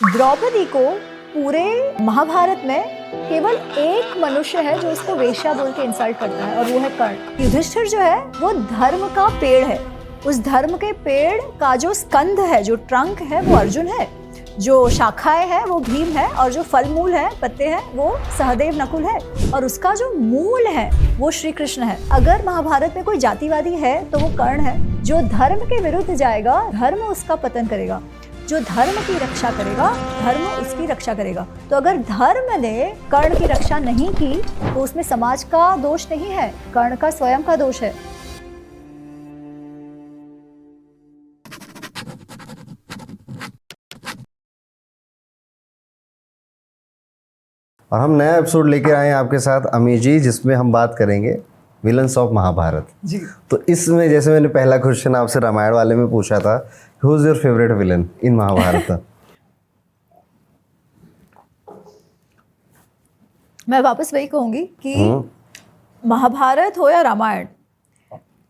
द्रौपदी को पूरे महाभारत में केवल एक मनुष्य है जो उसको वेश्या बोल के इंसल्ट करता है, और वो है कर्ण। युधिष्ठिर जो है वो धर्म का पेड़ है। उस धर्म के पेड़ का जो स्कंध है, जो ट्रंक है, वो अर्जुन है। जो शाखाएं हैं वो भीम है, और जो फल मूल है, पत्ते हैं, वो सहदेव नकुल है, और उसका जो मूल है वो श्री कृष्ण है। अगर महाभारत में कोई जातिवादी है तो वो कर्ण है। जो धर्म के विरुद्ध जाएगा, धर्म उसका पतन करेगा। जो धर्म की रक्षा करेगा, धर्म उसकी रक्षा करेगा। तो अगर धर्म ने कर्ण की रक्षा नहीं की तो उसमें समाज का दोष नहीं है, कर्ण का स्वयं का दोष है। और हम नया एपिसोड लेकर आए हैं आपके साथ अमी जी, जिसमें हम बात करेंगे विलन्स ऑफ महाभारत जी। तो इसमें जैसे मैंने पहला क्वेश्चन आपसे रामायण वाले में पूछा था, who is your favourite villain in Mahabharat? मैं वापस वही कहूंगी कि महाभारत हो या रामायण,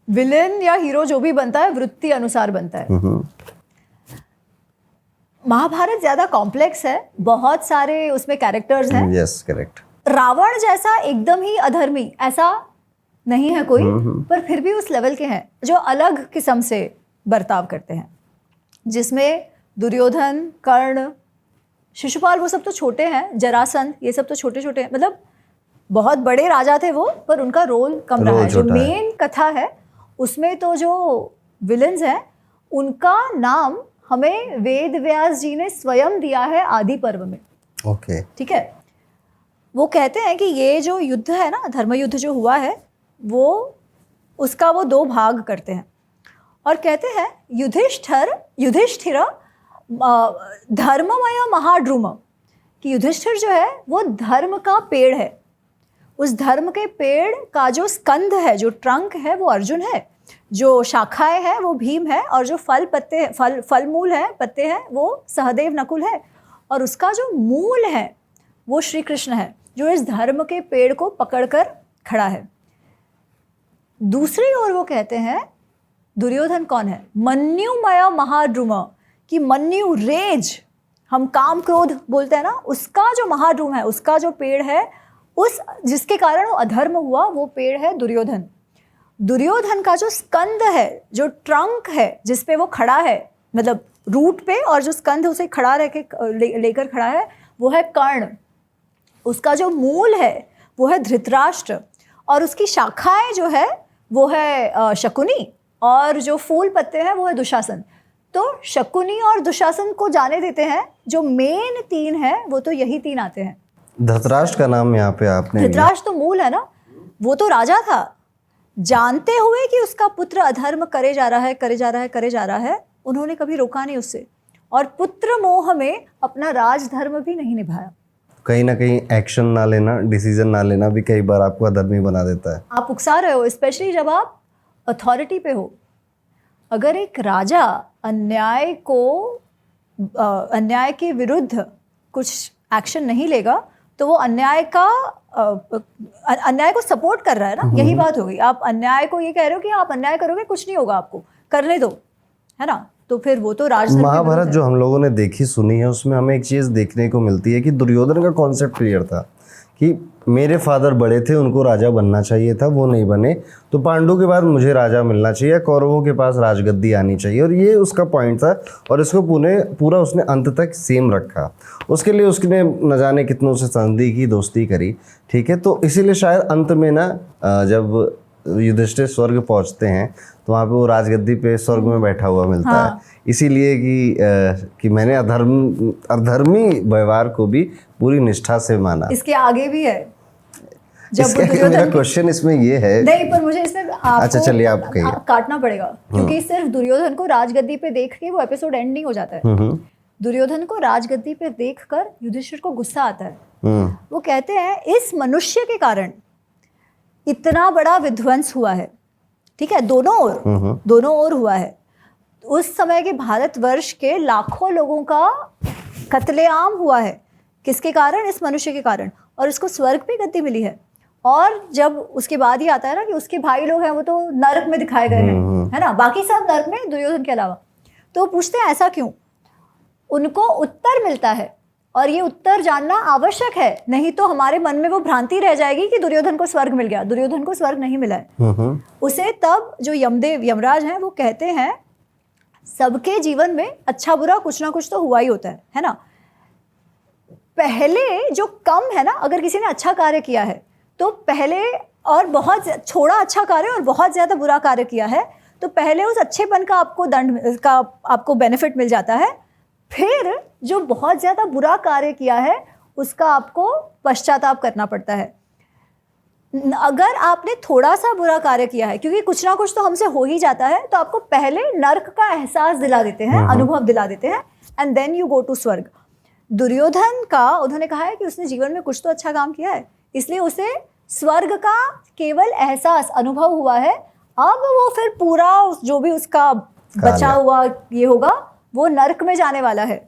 विलेन या हीरो जो भी बनता है वृत्ति अनुसार बनता है। महाभारत ज्यादा कॉम्प्लेक्स है, बहुत सारे उसमें कैरेक्टर्स हैं। Yes, correct. रावण जैसा एकदम ही अधर्मी ऐसा नहीं है कोई, पर फिर भी उस लेवल के हैं जो अलग किस्म से बर्ताव करते हैं, जिसमें दुर्योधन, कर्ण, शिशुपाल, वो सब तो छोटे हैं, जरासंध, ये सब तो छोटे छोटे हैं। मतलब बहुत बड़े राजा थे वो, पर उनका रोल कम रहा है। जो मेन कथा है उसमें तो जो विलन्स हैं उनका नाम हमें वेद व्यास जी ने स्वयं दिया है आदि पर्व में। ओके, ठीक है। वो कहते हैं कि ये जो युद्ध है ना, धर्म युद्ध जो हुआ है, वो उसका वो दो भाग करते हैं और कहते हैं युधिष्ठिर धर्ममय महाद्रुम, कि युधिष्ठिर जो है वो धर्म का पेड़ है। उस धर्म के पेड़ का जो स्कंध है, जो ट्रंक है, वो अर्जुन है। जो शाखाएं हैं वो भीम है, और जो फल मूल है, पत्ते हैं, वो सहदेव नकुल है, और उसका जो मूल है वो श्री कृष्ण है, जो इस धर्म के पेड़ को पकड़कर खड़ा है। दूसरी ओर वो कहते हैं दुर्योधन कौन है? मन्युमय महाद्रुम, कि मन्यु, रेज, हम काम क्रोध बोलते हैं ना, उसका जो महाद्रुम है, उसका जो पेड़ है, उस जिसके कारण वो अधर्म हुआ, वो पेड़ है दुर्योधन। दुर्योधन का जो स्कंद है, जो ट्रंक है, जिसपे वो खड़ा है, मतलब रूट पे, और जो स्कंद उसे खड़ा रह के लेकर खड़ा है, वो है कर्ण। उसका जो मूल है वो है धृतराष्ट्र, और उसकी शाखाएं जो है वो है शकुनी, और जो फूल पत्ते हैं वो है दुशासन। तो शकुनी और दुशासन को जाने देते हैं, जो मेन तीन है वो तो यही तीन आते हैं। धृतराष्ट्र का नाम यहाँ पे आपने, धृतराष्ट्र तो मूल है ना, वो तो राजा था, जानते हुए कि उसका पुत्र अधर्म करे जा रहा है, उन्होंने कभी रोका नहीं उससे, और पुत्र मोह में अपना राजधर्म भी नहीं निभाया। कहीं ना कहीं एक्शन ना लेना, डिसीजन ना लेना भी कई बार आपको अधर्मी बना देता है। आप उकसा रहे हो, स्पेशली जब आप अथॉरिटी पे हो। अगर एक राजा अन्याय के विरुद्ध कुछ एक्शन नहीं लेगा तो वो अन्याय को सपोर्ट कर रहा है ना, यही बात हो गई। आप अन्याय को ये कह रहे हो कि आप अन्याय करोगे, कुछ नहीं होगा, आपको करने दो, है ना, तो फिर वो तो राजधर्म। महाभारत जो हम लोगों ने देखी सुनी है, उसमें हमें एक चीज़ देखने को मिलती है कि दुर्योधन का कॉन्सेप्ट क्लियर था कि मेरे फादर बड़े थे, उनको राजा बनना चाहिए था, वो नहीं बने, तो पांडु के बाद मुझे राजा मिलना चाहिए, कौरवों के पास राजगद्दी आनी चाहिए, और ये उसका पॉइंट था, और इसको पूरा उसने अंत तक सेम रखा। उसके लिए उसने न जाने कितनों से संधि की, दोस्ती करी, ठीक है। तो इसीलिए शायद अंत में ना, जब युधिष्ठिर स्वर्ग पहुंचते हैं तो वहाँ पे वो राजगद्दी पे स्वर्ग में बैठा हुआ मिलता है, इसीलिए कि मैंने अधर्मी व्यवहार को भी पूरी निष्ठा से माना। इसके आगे भी है, जब मेरा क्वेश्चन इसमें ये है, नहीं, पर मुझे इसमें अच्छा चलिए आप कहिए, काटना पड़ेगा, क्योंकि सिर्फ दुर्योधन को राजगद्दी पे देख के वो एपिसोड एंड नहीं हो जाता है। दुर्योधन को राजगद्दी पे देखकर युधिष्ठिर को गुस्सा आता है। वो कहते हैं इस मनुष्य के कारण इतना बड़ा विध्वंस हुआ है, ठीक है, दोनों ओर हुआ है। उस समय के भारतवर्ष के लाखों लोगों का कत्लेआम हुआ है, किसके कारण? इस मनुष्य के कारण, और इसको स्वर्ग पे गद्दी मिली है। और जब उसके बाद ही आता है ना कि उसके भाई लोग हैं वो तो नरक में दिखाए गए हैं, है ना, बाकी सब नरक में दुर्योधन के अलावा। तो पूछते हैं ऐसा क्यों? उनको उत्तर मिलता है, और ये उत्तर जानना आवश्यक है, नहीं तो हमारे मन में वो भ्रांति रह जाएगी कि दुर्योधन को स्वर्ग मिल गया। दुर्योधन को स्वर्ग नहीं मिला है। उसे तब जो यमदेव यमराज हैं वो कहते हैं सबके जीवन में अच्छा बुरा कुछ ना कुछ तो हुआ ही होता है ना। पहले जो कम है ना, अगर किसी ने अच्छा कार्य किया है तो पहले, और बहुत थोड़ा अच्छा कार्य और बहुत ज़्यादा बुरा कार्य किया है, तो पहले उस अच्छेपन का आपको दंड का आपको बेनिफिट मिल जाता है, फिर जो बहुत ज़्यादा बुरा कार्य किया है उसका आपको पश्चाताप करना पड़ता है। अगर आपने थोड़ा सा बुरा कार्य किया है, क्योंकि कुछ ना कुछ तो हमसे हो ही जाता है, तो आपको पहले नर्क का एहसास दिला देते हैं, अनुभव दिला देते हैं, and then you go to swarg. Duryodhan का उन्होंने कहा है कि उसने जीवन में कुछ तो अच्छा काम किया है, इसलिए उसे स्वर्ग का केवल एहसास अनुभव हुआ है। अब वो फिर पूरा जो भी उसका बचा हुआ ये होगा वो नर्क में जाने वाला है।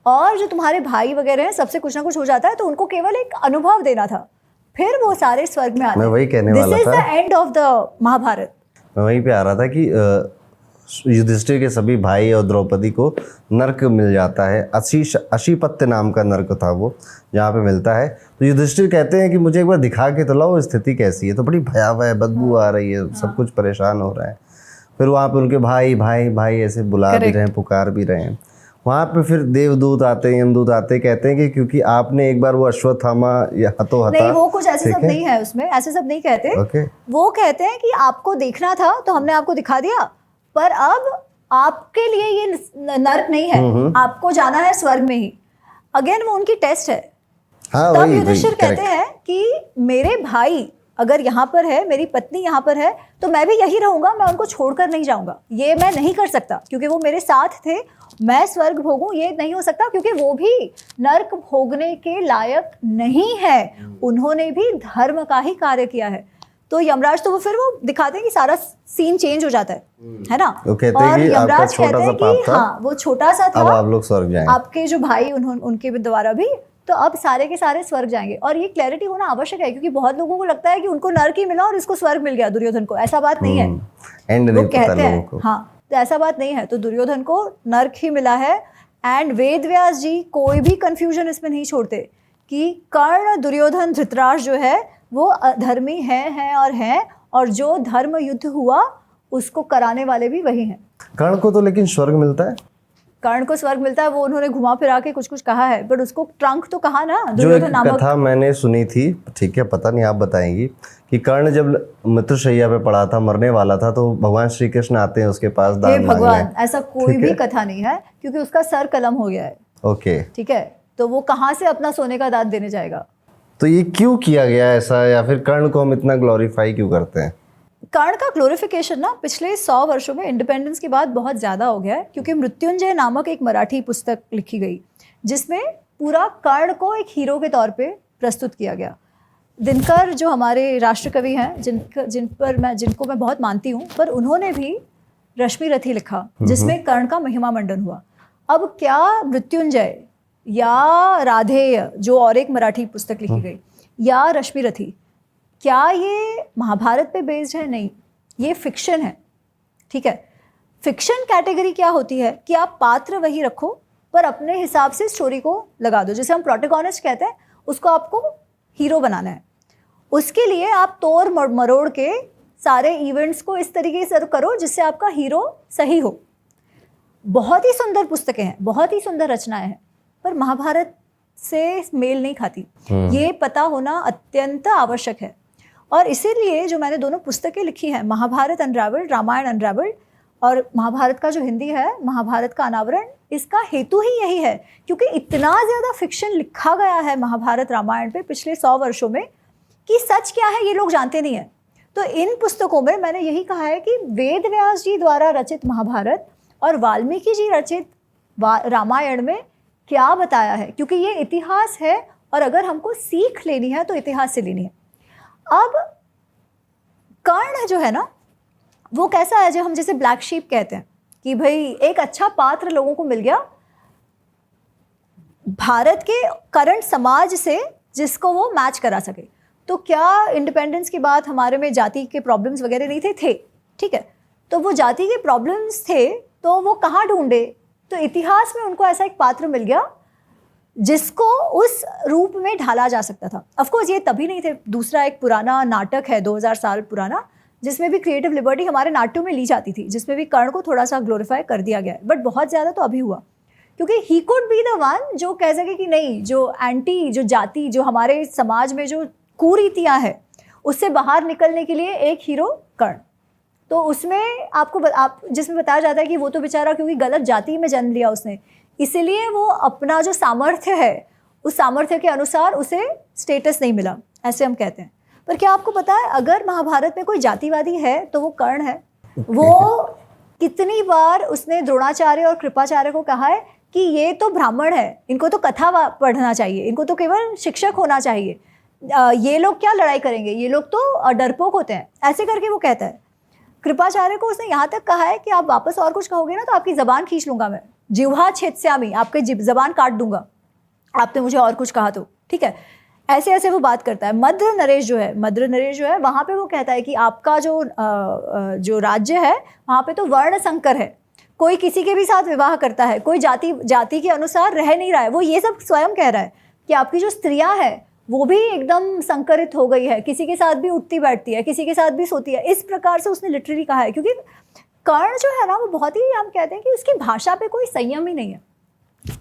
और जो तुम्हारे भाई वगैरह हैं सबसे कुछ ना कुछ हो जाता है, तो उनको केवल एक अनुभव देना था, फिर वो सारे स्वर्ग में आते हैं। मैं वही कहने वाला था, this is the end of the Mahabharat. मैं वहीं पे आ रहा था कि युधिष्ठिर के सभी भाई और द्रौपदी को नर्क मिल जाता है। अशीपत्य नाम का नर्क था वो, जहाँ पे मिलता है। तो युधिष्ठिर कहते हैं कि मुझे एक बार दिखा के तो लाओ स्थिति कैसी है। तो बड़ी भयावह है, बदबू आ रही है, सब कुछ परेशान हो रहा है। फिर वहाँ पे उनके भाई भाई भाई ऐसे बुला भी रहे हैं, पुकार भी रहे हैं। वहाँ पे फिर देवदूत आते हैं, यमदूत आते हैं, कहते हैं कि क्योंकि आपने एक बार वो अश्वत्थामा या हतो हता, नहीं वो कुछ ऐसे सब नहीं है उसमें, ऐसे सब नहीं कहते। वो कहते हैं कि आपको देखना था तो हमने आपको दिखा दिया, पर अब आपके लिए ये नर्क नहीं है, आपको जाना है स्वर्ग में ही। अगेन वो उनकी टेस्ट है। तब युधिष्ठिर कहते हैं कि मेरे भाई अगर यहाँ पर है, मेरी पत्नी यहाँ पर है, तो मैं भी यही रहूंगा, मैं उनको छोड़कर नहीं जाऊंगा। ये मैं नहीं कर सकता क्योंकि वो मेरे साथ थे, मैं स्वर्ग भोगूं ये नहीं हो सकता, क्योंकि वो भी नर्क भोगने के लायक नहीं है, उन्होंने भी धर्म का ही कार्य किया है। तो यमराज तो वो फिर वो दिखाते हैं कि सारा सीन चेंज हो जाता है ना। और यमराज कहते हैं कि हाँ वो छोटा सा था, अब आप लोग स्वर्ग जाएंगे, आपके जो भाई उनके द्वारा भी, तो अब सारे के सारे स्वर्ग जाएंगे। और ये क्लैरिटी होना आवश्यक है, क्योंकि बहुत लोगों को लगता है कि उनको नर्क ही मिला और इसको स्वर्ग मिल गया, दुर्योधन को ऐसा बात नहीं है। वो कहते हैं हाँ तो ऐसा बात नहीं है, तो दुर्योधन को नर्क ही मिला है। एंड वेद व्यास जी कोई भी कंफ्यूजन इसमें नहीं छोड़ते कि कर्ण, दुर्योधन, धृतराष्ट्र जो है वो अधर्मी हैं और जो धर्म युद्ध हुआ उसको कराने वाले भी वही हैं। कर्ण को तो लेकिन स्वर्ग मिलता है, कर्ण को स्वर्ग मिलता है, वो उन्होंने घुमा फिरा के कुछ कुछ कहा है, बट उसको ट्रंक तो कहा ना। जो एक कथा मैंने सुनी थी, ठीक है पता नहीं आप बताएंगी, कि कर्ण जब मृत्युशैया पे पड़ा था, मरने वाला था, तो भगवान श्री कृष्ण आते हैं उसके पास दान मांगने। भगवान ऐसा कोई भी कथा नहीं है, क्योंकि उसका सर कलम हो गया है। ओके ठीक है, तो वो कहाँ से अपना सोने का दांत देने जाएगा। तो ये क्यों किया गया ऐसा, या फिर कर्ण को हम इतना ग्लोरीफाई क्यों करते हैं? कर्ण का ग्लोरिफिकेशन ना पिछले 100 वर्षों में इंडिपेंडेंस के बाद बहुत ज़्यादा हो गया है, क्योंकि मृत्युंजय नामक एक मराठी पुस्तक लिखी गई जिसमें पूरा कर्ण को एक हीरो के तौर पे प्रस्तुत किया गया। दिनकर जो हमारे राष्ट्रकवि हैं, जिनको मैं बहुत मानती हूँ, पर उन्होंने भी रश्मिरथी लिखा जिसमें कर्ण का महिमा मंडन हुआ। अब क्या मृत्युंजय या राधेय जो और एक मराठी पुस्तक लिखी गई, या रश्मिरथी, क्या ये महाभारत पे बेस्ड है? नहीं, ये फिक्शन है। ठीक है, फिक्शन कैटेगरी क्या होती है कि आप पात्र वही रखो पर अपने हिसाब से स्टोरी को लगा दो। जैसे हम प्रोटैगनिस्ट कहते हैं, उसको आपको हीरो बनाना है, उसके लिए आप तोड़ मरोड़ के सारे इवेंट्स को इस तरीके से करो जिससे आपका हीरो सही हो। बहुत ही सुंदर पुस्तकें हैं, बहुत ही सुंदर रचनाएं हैं, पर महाभारत से मेल नहीं खाती। ये पता होना अत्यंत आवश्यक है। और इसीलिए जो मैंने दोनों पुस्तकें लिखी हैं, महाभारत अनरावल्ड, रामायण अनरावल्ड, और महाभारत का जो हिंदी है महाभारत का अनावरण, इसका हेतु ही यही है, क्योंकि इतना ज़्यादा फिक्शन लिखा गया है महाभारत रामायण पे पिछले 100 वर्षों में कि सच क्या है ये लोग जानते नहीं हैं। तो इन पुस्तकों में मैंने यही कहा है कि वेद व्यास जी द्वारा रचित महाभारत और वाल्मीकि जी रचित रामायण में क्या बताया है, क्योंकि ये इतिहास है और अगर हमको सीख लेनी है तो इतिहास से लेनी है। अब कर्ण जो है ना वो कैसा है, जो हम जैसे ब्लैक शीप कहते हैं कि भाई एक अच्छा पात्र लोगों को मिल गया भारत के करंट समाज से जिसको वो मैच करा सके। तो क्या इंडिपेंडेंस के बाद हमारे में जाति के प्रॉब्लम्स वगैरह नहीं थे? ठीक है, तो वो जाति के प्रॉब्लम्स थे तो वो कहाँ ढूंढे? तो इतिहास में उनको ऐसा एक पात्र मिल गया जिसको उस रूप में ढाला जा सकता था। ऑफ कोर्स ये तभी नहीं थे। दूसरा एक पुराना नाटक है 2000 साल पुराना, जिसमें भी क्रिएटिव लिबर्टी हमारे नाट्यों में ली जाती थी, जिसमें भी कर्ण को थोड़ा सा ग्लोरीफाई कर दिया गया है, बट बहुत ज़्यादा तो अभी हुआ, क्योंकि he could be the one जो कह सके कि नहीं, जो एंटी, जो जाति, जो हमारे समाज में जो कुरीतियाँ हैं उससे बाहर निकलने के लिए एक हीरो कर्ण। तो उसमें आप जिसमें बताया जाता है कि वो तो बेचारा क्योंकि गलत जाति में जन्म लिया उसने, इसीलिए वो अपना जो सामर्थ्य है उस सामर्थ्य के अनुसार उसे स्टेटस नहीं मिला, ऐसे हम कहते हैं। पर क्या आपको पता है अगर महाभारत में कोई जातिवादी है तो वो कर्ण है। वो कितनी बार उसने द्रोणाचार्य और कृपाचार्य को कहा है कि ये तो ब्राह्मण है, इनको तो कथा पढ़ना चाहिए, इनको तो केवल शिक्षक होना चाहिए, ये लोग क्या लड़ाई करेंगे, ये लोग तो डरपोक होते हैं, ऐसे करके वो कहता है। कृपाचार्य को उसने यहाँ तक कहा है कि आप वापस और कुछ कहोगे ना तो आपकी ज़बान खींच लूँगा मैं, जिह्वा छेदस्यामि, आपके ज़बान काट दूंगा आपने मुझे और कुछ कहा तो, ठीक है। ऐसे ऐसे वो बात करता है। मद्र नरेश जो है वहाँ पे वो कहता है कि आपका जो राज्य है वहाँ पे तो वर्ण संकर है, कोई किसी के भी साथ विवाह करता है, कोई जाति के अनुसार रह नहीं रहा है। वो ये सब स्वयं कह रहा है कि आपकी जो स्त्रियाँ हैं वो भी एकदम संकरित हो गई है, किसी के साथ भी उठती बैठती है, किसी के साथ भी सोती है। इस प्रकार से उसने लिटरली कहा है, क्योंकि कर्ण जो है ना वो बहुत ही, हम कहते हैं कि उसकी भाषा पे कोई संयम ही नहीं है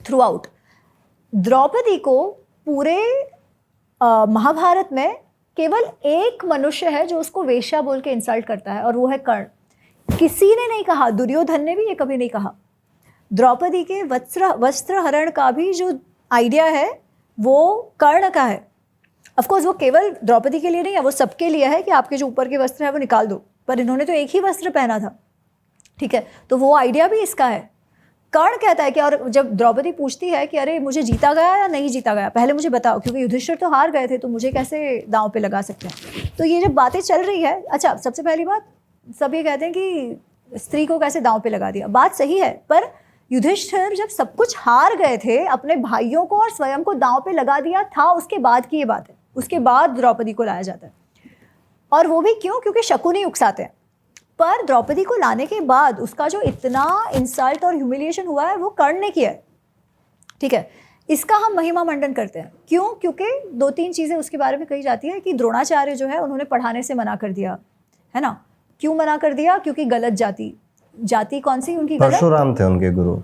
थ्रू आउट। द्रौपदी को पूरे महाभारत में केवल एक मनुष्य है जो उसको वेश्या बोल के इंसल्ट करता है, और वो है कर्ण। किसी ने नहीं कहा, दुर्योधन ने भी ये कभी नहीं कहा। द्रौपदी के वस्त्र हरण का भी जो आइडिया है वो कर्ण का है। ऑफकोर्स वो केवल द्रौपदी के लिए नहीं है, वो सबके लिए है कि आपके जो ऊपर के वस्त्र है वो निकाल दो, पर इन्होंने तो एक ही वस्त्र पहना था, ठीक है। तो वो आइडिया भी इसका है। कर्ण कहता है कि, और जब द्रौपदी पूछती है कि अरे मुझे जीता गया या नहीं जीता गया, पहले मुझे बताओ, क्योंकि युधिष्ठिर तो हार गए थे तो मुझे कैसे दांव पे लगा सकते हैं। तो ये जब बातें चल रही है, अच्छा सबसे पहली बात सब ये कहते हैं कि स्त्री को कैसे दांव पे लगा दिया, बात सही है, पर युधिष्ठिर जब सब कुछ हार गए थे, अपने भाइयों को और स्वयं को दांव पे लगा दिया था, उसके बाद की ये बात है। उसके बाद द्रौपदी को लाया जाता है, और वो भी क्यों, क्योंकि शकुनी उकसाते हैं। पर द्रौपदी को लाने के बाद उसका जो इतना इंसल्ट और ह्यूमिलिएशन हुआ है वो कर्ण ने किया है, ठीक है। इसका हम महिमा मंडन करते हैं। क्यों? क्योंकि 2-3 चीज़ें उसके बारे में कही जाती है कि द्रोणाचार्य जो है उन्होंने पढ़ाने से मना कर दिया, है ना। क्यों मना कर दिया? क्योंकि गलत जाति कौन सी उनकी? परशुराम थे उनके गुरु।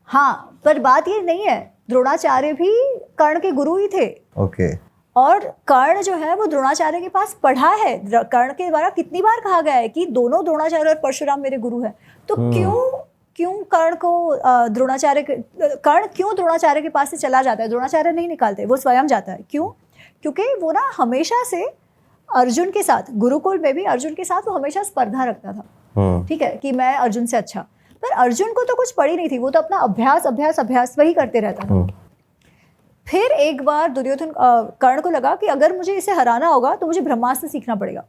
हाँ, पर बात ये नहीं है, द्रोणाचार्य भी कर्ण के गुरु ही थे। ओके। और कर्ण जो है वो द्रोणाचार्य के पास पढ़ा है। कर्ण के द्वारा कितनी बार कहा गया है कि दोनों द्रोणाचार्य और परशुराम मेरे गुरु हैं। तो क्यों कर्ण क्यों द्रोणाचार्य के पास से चला जाता है? द्रोणाचार्य नहीं निकालते, वो स्वयं जाता है। क्यों? क्योंकि वो ना हमेशा से अर्जुन के साथ, गुरुकुल में भी अर्जुन के साथ वो हमेशा स्पर्धा रखता था, ठीक है, कि मैं अर्जुन से अच्छा। पर अर्जुन को तो कुछ पड़ी नहीं थी, वो तो अपना अभ्यास वही करते रहता था। फिर एक बार कर्ण को लगा कि अगर मुझे इसे हराना होगा तो मुझे ब्रह्मास्त्र सीखना पड़ेगा।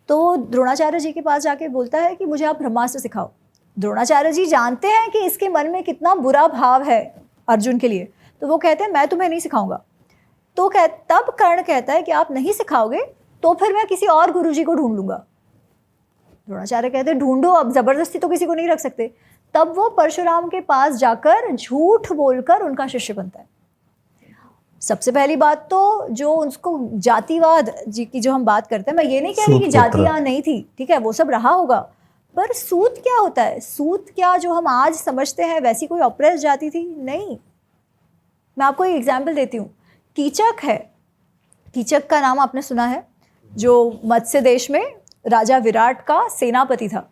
तो द्रोणाचार्य जी के पास जाके बोलता है कि मुझे आप ब्रह्मास्त्र सिखाओ। द्रोणाचार्य जी जानते हैं कि इसके मन में कितना बुरा भाव है अर्जुन के लिए, तो वो कहते हैं मैं तुम्हें नहीं सिखाऊंगा। तो तब कर्ण कहता है कि आप नहीं सिखाओगे तो फिर मैं किसी और गुरुजी को ढूंढ लूंगा। द्रोणाचार्य कहते हैं ढूंढो, अब जबरदस्ती तो किसी को नहीं रख सकते। तब वो परशुराम के पास जाकर झूठ बोलकर उनका शिष्य बनता है। सबसे पहली बात तो जो उसको जातिवाद जी की जो हम बात करते हैं, मैं ये नहीं कह रही कि जातियां नहीं थी, ठीक है, वो सब रहा होगा, पर सूत क्या होता है? सूत क्या जो हम आज समझते हैं वैसी कोई ऑप्रेस जाति थी? नहीं। मैं आपको एक एग्जाम्पल देती हूँ। कीचक है, कीचक का नाम आपने सुना है, जो मत्स्य देश में राजा विराट का सेनापति था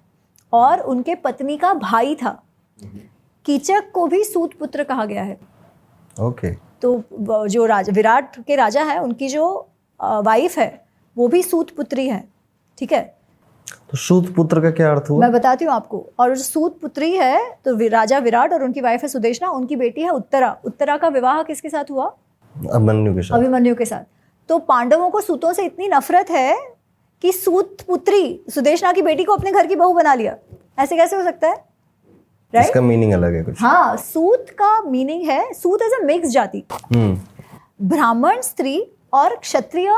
और उनके पत्नी का भाई था। कीचक को भी सूत पुत्र कहा गया है। ओके। तो जो विराट के राजा हैं उनकी जो वाइफ है वो भी सूत पुत्री है, ठीक है। तो सूत पुत्र का क्या अर्थ हुआ? मैं बताती हूँ आपको। और जो सूत पुत्री है तो राजा विराट और उनकी वाइफ है सुदेशना, उनकी बेटी है उत्तरा। उत्तरा का विवाह किसके साथ हुआ? अभिमन्यु के साथ। तो पांडवों को सूतों से इतनी नफरत है कि सूत पुत्री सुदेशना की बेटी को अपने घर की बहू बना लिया। ऐसे कैसे हो सकता है? राइट? इसका मीनिंग अलग है कुछ। हाँ, सूत का मीनिंग है, सूत इज अ मिक्स जाति। ब्राह्मण स्त्री और क्षत्रिय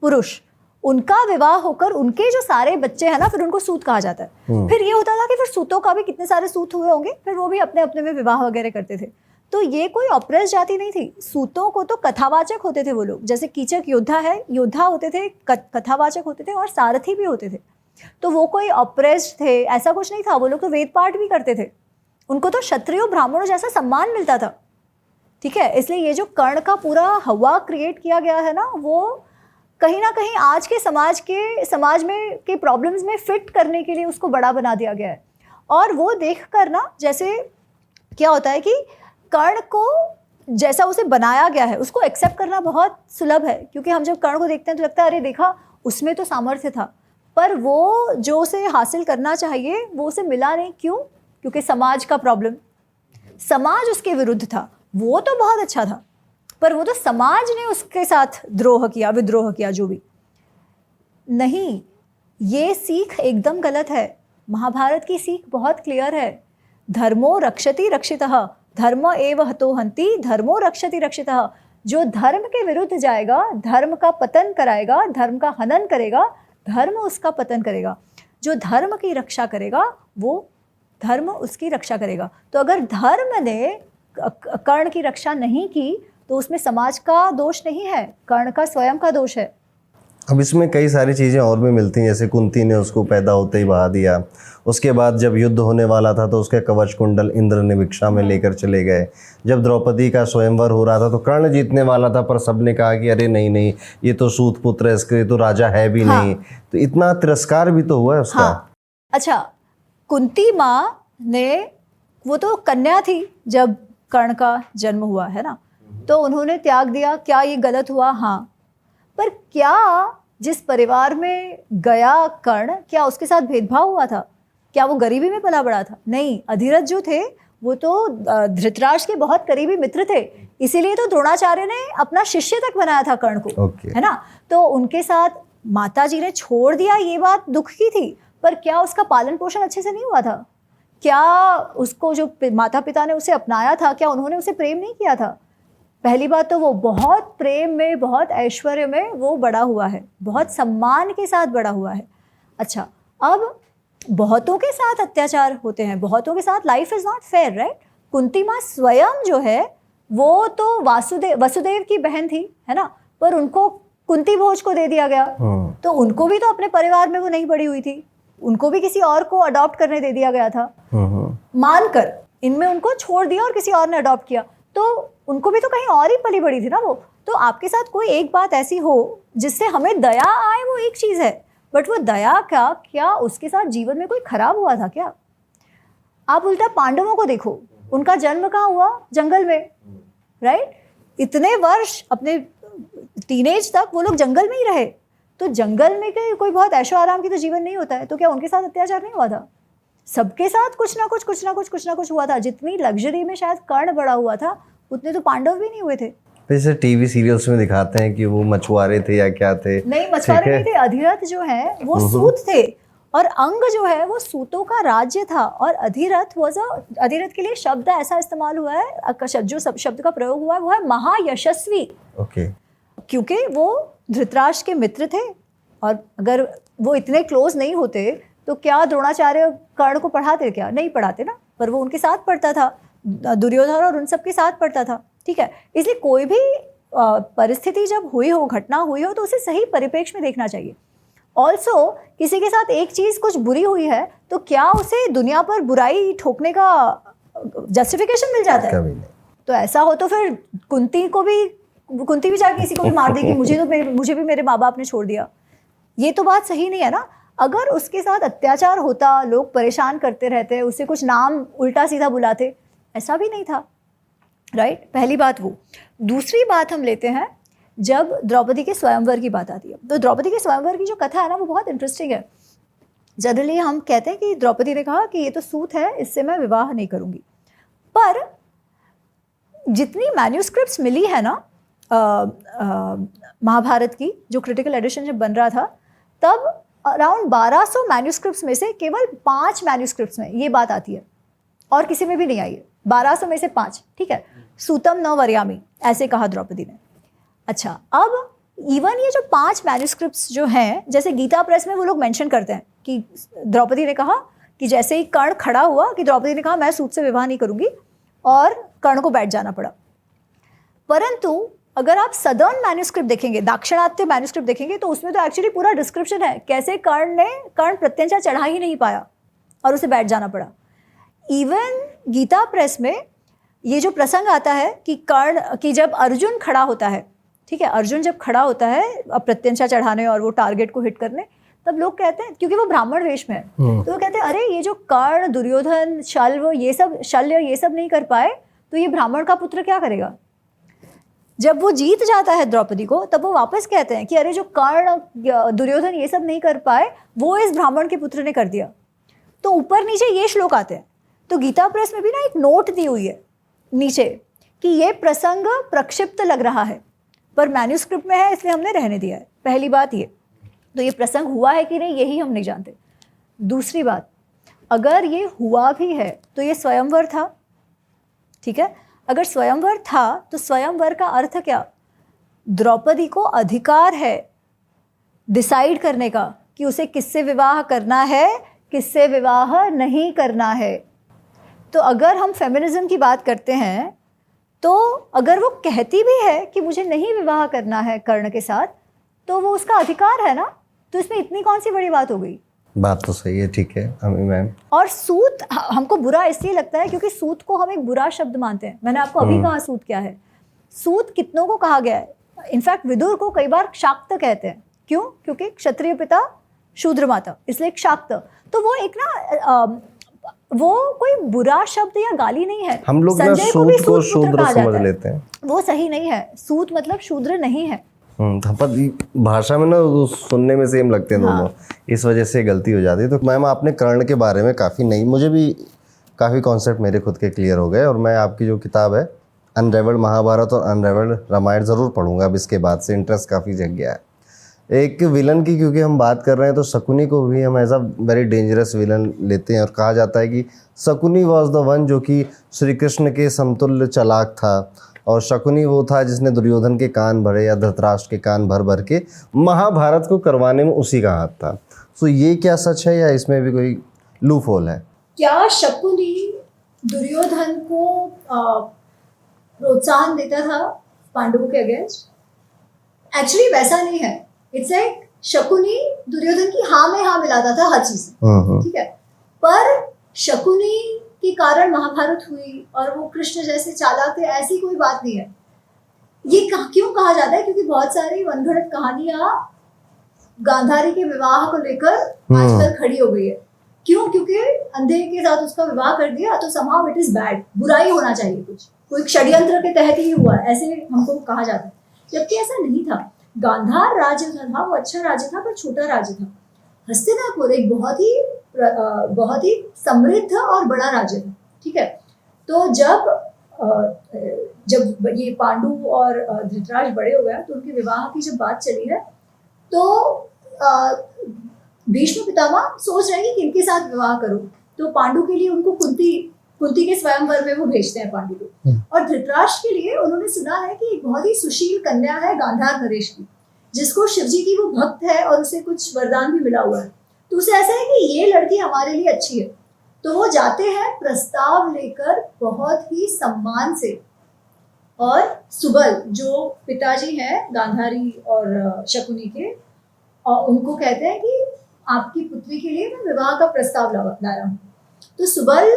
पुरुष, उनका विवाह होकर उनके जो सारे बच्चे हैं ना, फिर उनको सूत कहा जाता है। फिर ये होता था कि फिर सूतों का भी कितने सारे सूत हुए होंगे, फिर वो भी अपने अपने में विवाह वगैरह करते थे। तो ये कोई ऑप्रेस जाति नहीं थी। सूतों को तो कथावाचक होते थे वो लोग, जैसे कीचक योद्धा है, योद्धा होते थे, कथावाचक होते थे और सारथी भी होते थे। तो वो कोई ऑप्रेस्ड थे ऐसा कुछ नहीं था। वो लोग तो वेद पाठ भी करते थे, उनको तो क्षत्रियों ब्राह्मणों जैसा सम्मान मिलता था। ठीक है, इसलिए ये जो कर्ण का पूरा हवा क्रिएट किया गया है ना, वो कहीं ना कहीं आज के समाज में के प्रॉब्लम्स में फिट करने के लिए उसको बड़ा बना दिया गया है। और वो देख कर ना, जैसे क्या होता है कि कर्ण को जैसा उसे बनाया गया है उसको एक्सेप्ट करना बहुत सुलभ है, क्योंकि हम जब कर्ण को देखते हैं तो लगता है अरे देखा उसमें तो सामर्थ्य था, पर वो जो उसे हासिल करना चाहिए वो उसे मिला नहीं। क्यों? क्योंकि समाज का प्रॉब्लम, समाज उसके विरुद्ध था। वो तो बहुत अच्छा था, पर वो तो समाज ने उसके साथ द्रोह किया, विद्रोह किया, जो भी। नहीं, ये सीख एकदम गलत है। महाभारत की सीख बहुत क्लियर है। धर्मो रक्षति रक्षितः, धर्म एव हतो हन्ति, धर्मो रक्षति रक्षितः। जो धर्म के विरुद्ध जाएगा, धर्म का पतन कराएगा, धर्म का हनन करेगा, धर्म उसका पतन करेगा। जो धर्म की रक्षा करेगा वो धर्म उसकी रक्षा करेगा। तो अगर धर्म ने कर्ण की रक्षा नहीं की तो उसमें समाज का दोष नहीं है, कर्ण का स्वयं का दोष है। अब इसमें कई सारी चीज़ें और भी मिलती हैं, जैसे कुंती ने उसको पैदा होते ही बहा दिया। उसके बाद जब युद्ध होने वाला था तो उसके कवच कुंडल इंद्र ने भिक्षा में लेकर चले गए। जब द्रौपदी का स्वयंवर हो रहा था तो कर्ण जीतने वाला था, पर सबने कहा कि अरे नहीं नहीं, ये तो सूत पुत्र है, इसके तो राजा है भी नहीं। तो इतना तिरस्कार भी तो हुआ है उसका। अच्छा, कुंती माँ ने, वो तो कन्या थी जब कर्ण का जन्म हुआ है ना, तो उन्होंने त्याग दिया। क्या ये गलत हुआ? हाँ, पर क्या जिस परिवार में गया कर्ण, क्या उसके साथ भेदभाव हुआ था? क्या वो गरीबी में पला बड़ा था? नहीं। अधिरथ जो थे वो तो धृतराष्ट्र के बहुत करीबी मित्र थे, इसीलिए तो द्रोणाचार्य ने अपना शिष्य तक बनाया था कर्ण को। है ना? तो उनके साथ माताजी ने छोड़ दिया, ये बात दुख की थी, पर क्या उसका पालन पोषण अच्छे से नहीं हुआ था? क्या उसको जो माता पिता ने उसे अपनाया था, क्या उन्होंने उसे प्रेम नहीं किया था? पहली बात तो वो बहुत प्रेम में, बहुत ऐश्वर्य में वो बड़ा हुआ है, बहुत सम्मान के साथ बड़ा हुआ है। अच्छा, अब बहुतों के साथ अत्याचार होते हैं, बहुतों के साथ life is not fair, right? Kunti माँ स्वयं जो है वो तो वसुदेव की बहन थी, है ना, पर उनको कुंती भोज को दे दिया गया। तो उनको भी तो अपने परिवार में वो नहीं बड़ी हुई थी, उनको भी किसी और को अडॉप्ट करने दे दिया गया था। मानकर इनमें उनको छोड़ दिया और किसी और ने अडॉप्ट किया, तो उनको भी तो कहीं और ही पली बड़ी थी ना वो। तो आपके साथ कोई एक बात ऐसी हो जिससे हमें दया आए, वो एक चीज़ है, बट वो दया का क्या उसके साथ जीवन में कोई खराब हुआ था क्या? आप उल्टा पांडवों को देखो, उनका जन्म कहाँ हुआ? जंगल में, राइट? इतने वर्ष अपने टीनेज तक वो लोग जंगल में ही रहे। तो जंगल में कोई बहुत ऐशो आराम की तो जीवन नहीं होता है, तो क्या उनके साथ अत्याचार नहीं हुआ था? सबके साथ कुछ ना कुछ हुआ था। जितनी लग्जरी में शायद कर्ण बड़ा हुआ था, उतने तो पांडव भी नहीं हुए थे। जैसे टीवी सीरियल्स में दिखाते हैं कि वो मछुआरे थे या क्या थे। नहीं, मछुआरे नहीं थे। अधिरथ जो है वो सूत थे, और अंग जो है वो सूतों का राज्य था। और अधिरथ अधिरथ के लिए शब्द ऐसा इस्तेमाल हुआ है, जो शब्द का प्रयोग हुआ है वो है महायशस्वी। ओके। क्योंकि वो धृतराष्ट्र के मित्र थे, और अगर वो इतने क्लोज नहीं होते तो क्या द्रोणाचार्य कर्ण को पढ़ाते? क्या नहीं पढ़ाते ना, पर वो उनके साथ पढ़ता था, दुर्योधन और उन सब के साथ पढ़ता था। ठीक है, इसलिए कोई भी परिस्थिति जब हुई हो, घटना हुई हो, तो उसे सही परिप्रेक्ष्य में देखना चाहिए। ऑल्सो किसी के साथ एक चीज़ कुछ बुरी हुई है तो क्या उसे दुनिया पर बुराई ठोकने का जस्टिफिकेशन मिल जाता है? तो ऐसा हो तो फिर कुंती भी जाके किसी को भी मार देगी, मुझे भी मेरे माँ बाप ने छोड़ दिया। ये तो बात सही नहीं है ना। अगर उसके साथ अत्याचार होता, लोग परेशान करते रहते, उसे कुछ नाम उल्टा सीधा बुलाते, ऐसा भी नहीं था, राइट? पहली बात वो। दूसरी बात हम लेते हैं जब द्रौपदी के स्वयंवर की बात आती है। तो द्रौपदी के स्वयंवर की जो कथा है ना, वो बहुत इंटरेस्टिंग है। जनरली हम कहते हैं कि द्रौपदी ने कहा कि ये तो सूत है, इससे मैं विवाह नहीं करूँगी। पर जितनी मैन्यूस्क्रिप्ट्स मिली है ना महाभारत की, जो क्रिटिकल एडिशन जब बन रहा था, तब अराउंड 1200 मैन्यूस्क्रिप्ट्स में से केवल 5 मैन्यूस्क्रिप्ट्स में ये बात आती है, और किसी में भी नहीं आई है। 1200 में से 5, ठीक है। सूतम न वर्यामी, ऐसे कहा द्रौपदी ने। अच्छा, अब इवन ये जो 5 मैन्युस्क्रिप्ट्स जो हैं, जैसे गीता प्रेस में वो लोग मेंशन करते हैं कि द्रौपदी ने कहा कि जैसे ही कर्ण खड़ा हुआ कि द्रौपदी ने कहा मैं सूत से विवाह नहीं करूंगी, और कर्ण को बैठ जाना पड़ा। परंतु अगर आप सदर्न मैन्युस्क्रिप्ट देखेंगे, दाक्षिणात्य मैन्युस्क्रिप्ट देखेंगे, तो उसमें तो एक्चुअली पूरा डिस्क्रिप्शन है कैसे कर्ण प्रत्यंचा चढ़ा ही नहीं पाया और उसे बैठ जाना पड़ा। इवन गीता प्रेस में ये जो प्रसंग आता है कि जब अर्जुन खड़ा होता है, ठीक है, अर्जुन जब खड़ा होता है प्रत्यंचा चढ़ाने और वो टारगेट को हिट करने, तब लोग कहते हैं, क्योंकि वो ब्राह्मण वेश में है, तो वो कहते हैं अरे ये जो कर्ण, दुर्योधन, शल्य ये सब नहीं कर पाए, तो ये ब्राह्मण का पुत्र क्या करेगा। जब वो जीत जाता है द्रौपदी को, तब वो वापस कहते हैं कि अरे जो कर्ण, दुर्योधन ये सब नहीं कर पाए, वो इस ब्राह्मण के पुत्र ने कर दिया। तो ऊपर नीचे ये श्लोक आते हैं। तो गीता प्रेस में भी ना एक नोट दी हुई है नीचे कि ये प्रसंग प्रक्षिप्त लग रहा है, पर मैन्युस्क्रिप्ट में है इसलिए हमने रहने दिया है। पहली बात ये, तो ये प्रसंग हुआ है कि नहीं यही हम नहीं जानते। दूसरी बात, अगर ये हुआ भी है तो ये स्वयंवर था, ठीक है। अगर स्वयंवर था तो स्वयंवर का अर्थ क्या, द्रौपदी को अधिकार है डिसाइड करने का कि उसे किससे विवाह करना है, किससे विवाह नहीं करना है। तो अगर हम फेमिनिज्म की बात करते हैं, तो अगर वो कहती भी है कि मुझे नहीं विवाह करना है कर्ण के साथ, तो वो उसका अधिकार है ना, तो इसमें इतनी कौन सी बड़ी बात हो गई। बात तो सही है, ठीक है मैम। और सूत हमको बुरा इसलिए लगता है क्योंकि सूत को हम एक बुरा शब्द मानते हैं। मैंने आपको अभी कहा सूत क्या है। सूत कितनों को कहा गया है, इनफैक्ट विदुर को कई बार शाक्त कहते हैं। क्यों? क्योंकि क्षत्रिय पिता शूद्र माता, इसलिए शाक्त। तो वो एक ना वो कोई बुरा शब्द या गाली नहीं है। हम लोग ना सूत को शूद्र समझ लेते हैं, वो सही नहीं है। सूत मतलब शूद्र नहीं है। भाषा में ना सुनने में सेम लगते हैं दोनों, इस वजह से गलती हो जाती है। तो मैम आपने कर्ण के बारे में काफ़ी नहीं, मुझे भी काफ़ी कॉन्सेप्ट मेरे खुद के क्लियर हो गए, और मैं आपकी जो किताब है अनरेवल्ड महाभारत और अनरेवल्ड रामायण ज़रूर पढ़ूंगा अब इसके बाद से। इंटरेस्ट काफ़ी जग गया है। एक विलन की क्योंकि हम बात कर रहे हैं, तो शकुनी को भी हम as a very dangerous villain लेते हैं, और कहा जाता है कि शकुनी वॉज द वन जो कि श्री कृष्ण के समतुल्य चालाक था, और शकुनी वो था जिसने दुर्योधन के कान भरे या धृतराष्ट्र के कान भर भर के महाभारत को करवाने में उसी का हाथ था। सो ये क्या सच है या इसमें भी कोई लूप होल है? क्या शकुनी दुर्योधन को प्रोत्साहन देता था पांडवों के अगेंस्ट? एक्चुअली वैसा नहीं है। इट्स लाइक शकुनी दुर्योधन की हाँ में हाँ मिलाता था हर चीज, ठीक है। पर शकुनी के कारण महाभारत हुई और वो कृष्ण जैसे चालाक थे, ऐसी कोई बात नहीं है। ये क्यों कहा जाता है? क्योंकि बहुत सारी मनगढ़ंत कहानियां गांधारी के विवाह को लेकर आजकल खड़ी हो गई है। क्यों? क्योंकि अंधे के साथ उसका विवाह कर दिया तो somehow it is bad, बुराई होना चाहिए, कुछ कोई षड्यंत्र के तहत ही हुआ, ऐसे हमको कहा जाता है। जबकि ऐसा नहीं था। गांधार राज्य था, वो अच्छा राज्य था पर छोटा राज्य था। हस्तिनापुर एक बहुत ही समृद्ध और बड़ा राज्य था, ठीक है। तो जब ये पांडु और धृतराष्ट्र बड़े हो गए तो उनके विवाह की जब बात चली है, तो भीष्म पितामह सोच रहे हैं कि किनके साथ विवाह करो। तो पांडु के लिए उनको कुंती के स्वयंवर में वो भेजते हैं पांडु को, और धृतराष्ट्र के लिए उन्होंने सुना है कि एक बहुत ही सुशील कन्या है गांधार नरेश की, जिसको शिवजी की वो भक्त है और उसे कुछ वरदान भी मिला हुआ है। तो उसे ऐसा है कि ये लड़की हमारे लिए अच्छी है। तो वो जाते हैं प्रस्ताव लेकर बहुत ही सम्मान से, और सुबल जो पिताजी हैं गांधारी और शकुनी के, और उनको कहते हैं कि आपकी पुत्री के लिए मैं विवाह का प्रस्ताव लाया हूँ। तो सुबल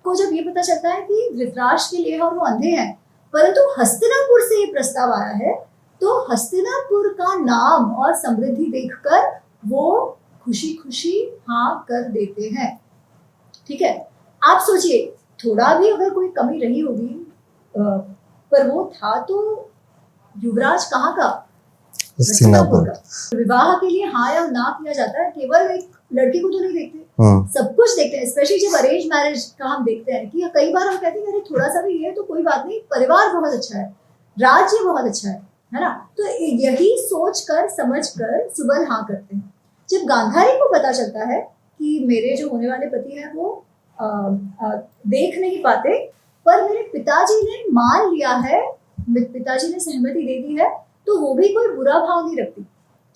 को जब ये पता चलता है कि धृतराष्ट्र के लिए और वो अंधे हैं, परंतु हस्तिनापुर से ये प्रस्ताव आया है, तो हस्तिनापुर का नाम और समृद्धि देखकर वो खुशी खुशी हाँ कर देते हैं, ठीक है। आप सोचिए, थोड़ा भी अगर कोई कमी रही होगी, पर वो था तो युवराज कहाँ का? हस्तिनापुर का। विवाह के लिए हाँ या ना किया जाता है, केवल एक लड़की को तो नहीं देखते, सब कुछ देखते हैं। स्पेशली जब अरेंज मैरिज का हम देखते हैं कि कई बार हम कहते हैं अरे थोड़ा सा भी है तो कोई बात नहीं, परिवार बहुत अच्छा है, राज्य बहुत अच्छा है ना। तो यही सोच कर समझ कर सुबल हाँ करते हैं। जब गांधारी को पता चलता है कि मेरे जो होने वाले पति हैं वो देख नहीं पाते, पर मेरे पिताजी ने मान लिया है, पिताजी ने सहमति दे दी है, तो वो भी कोई बुरा भाव नहीं रखती,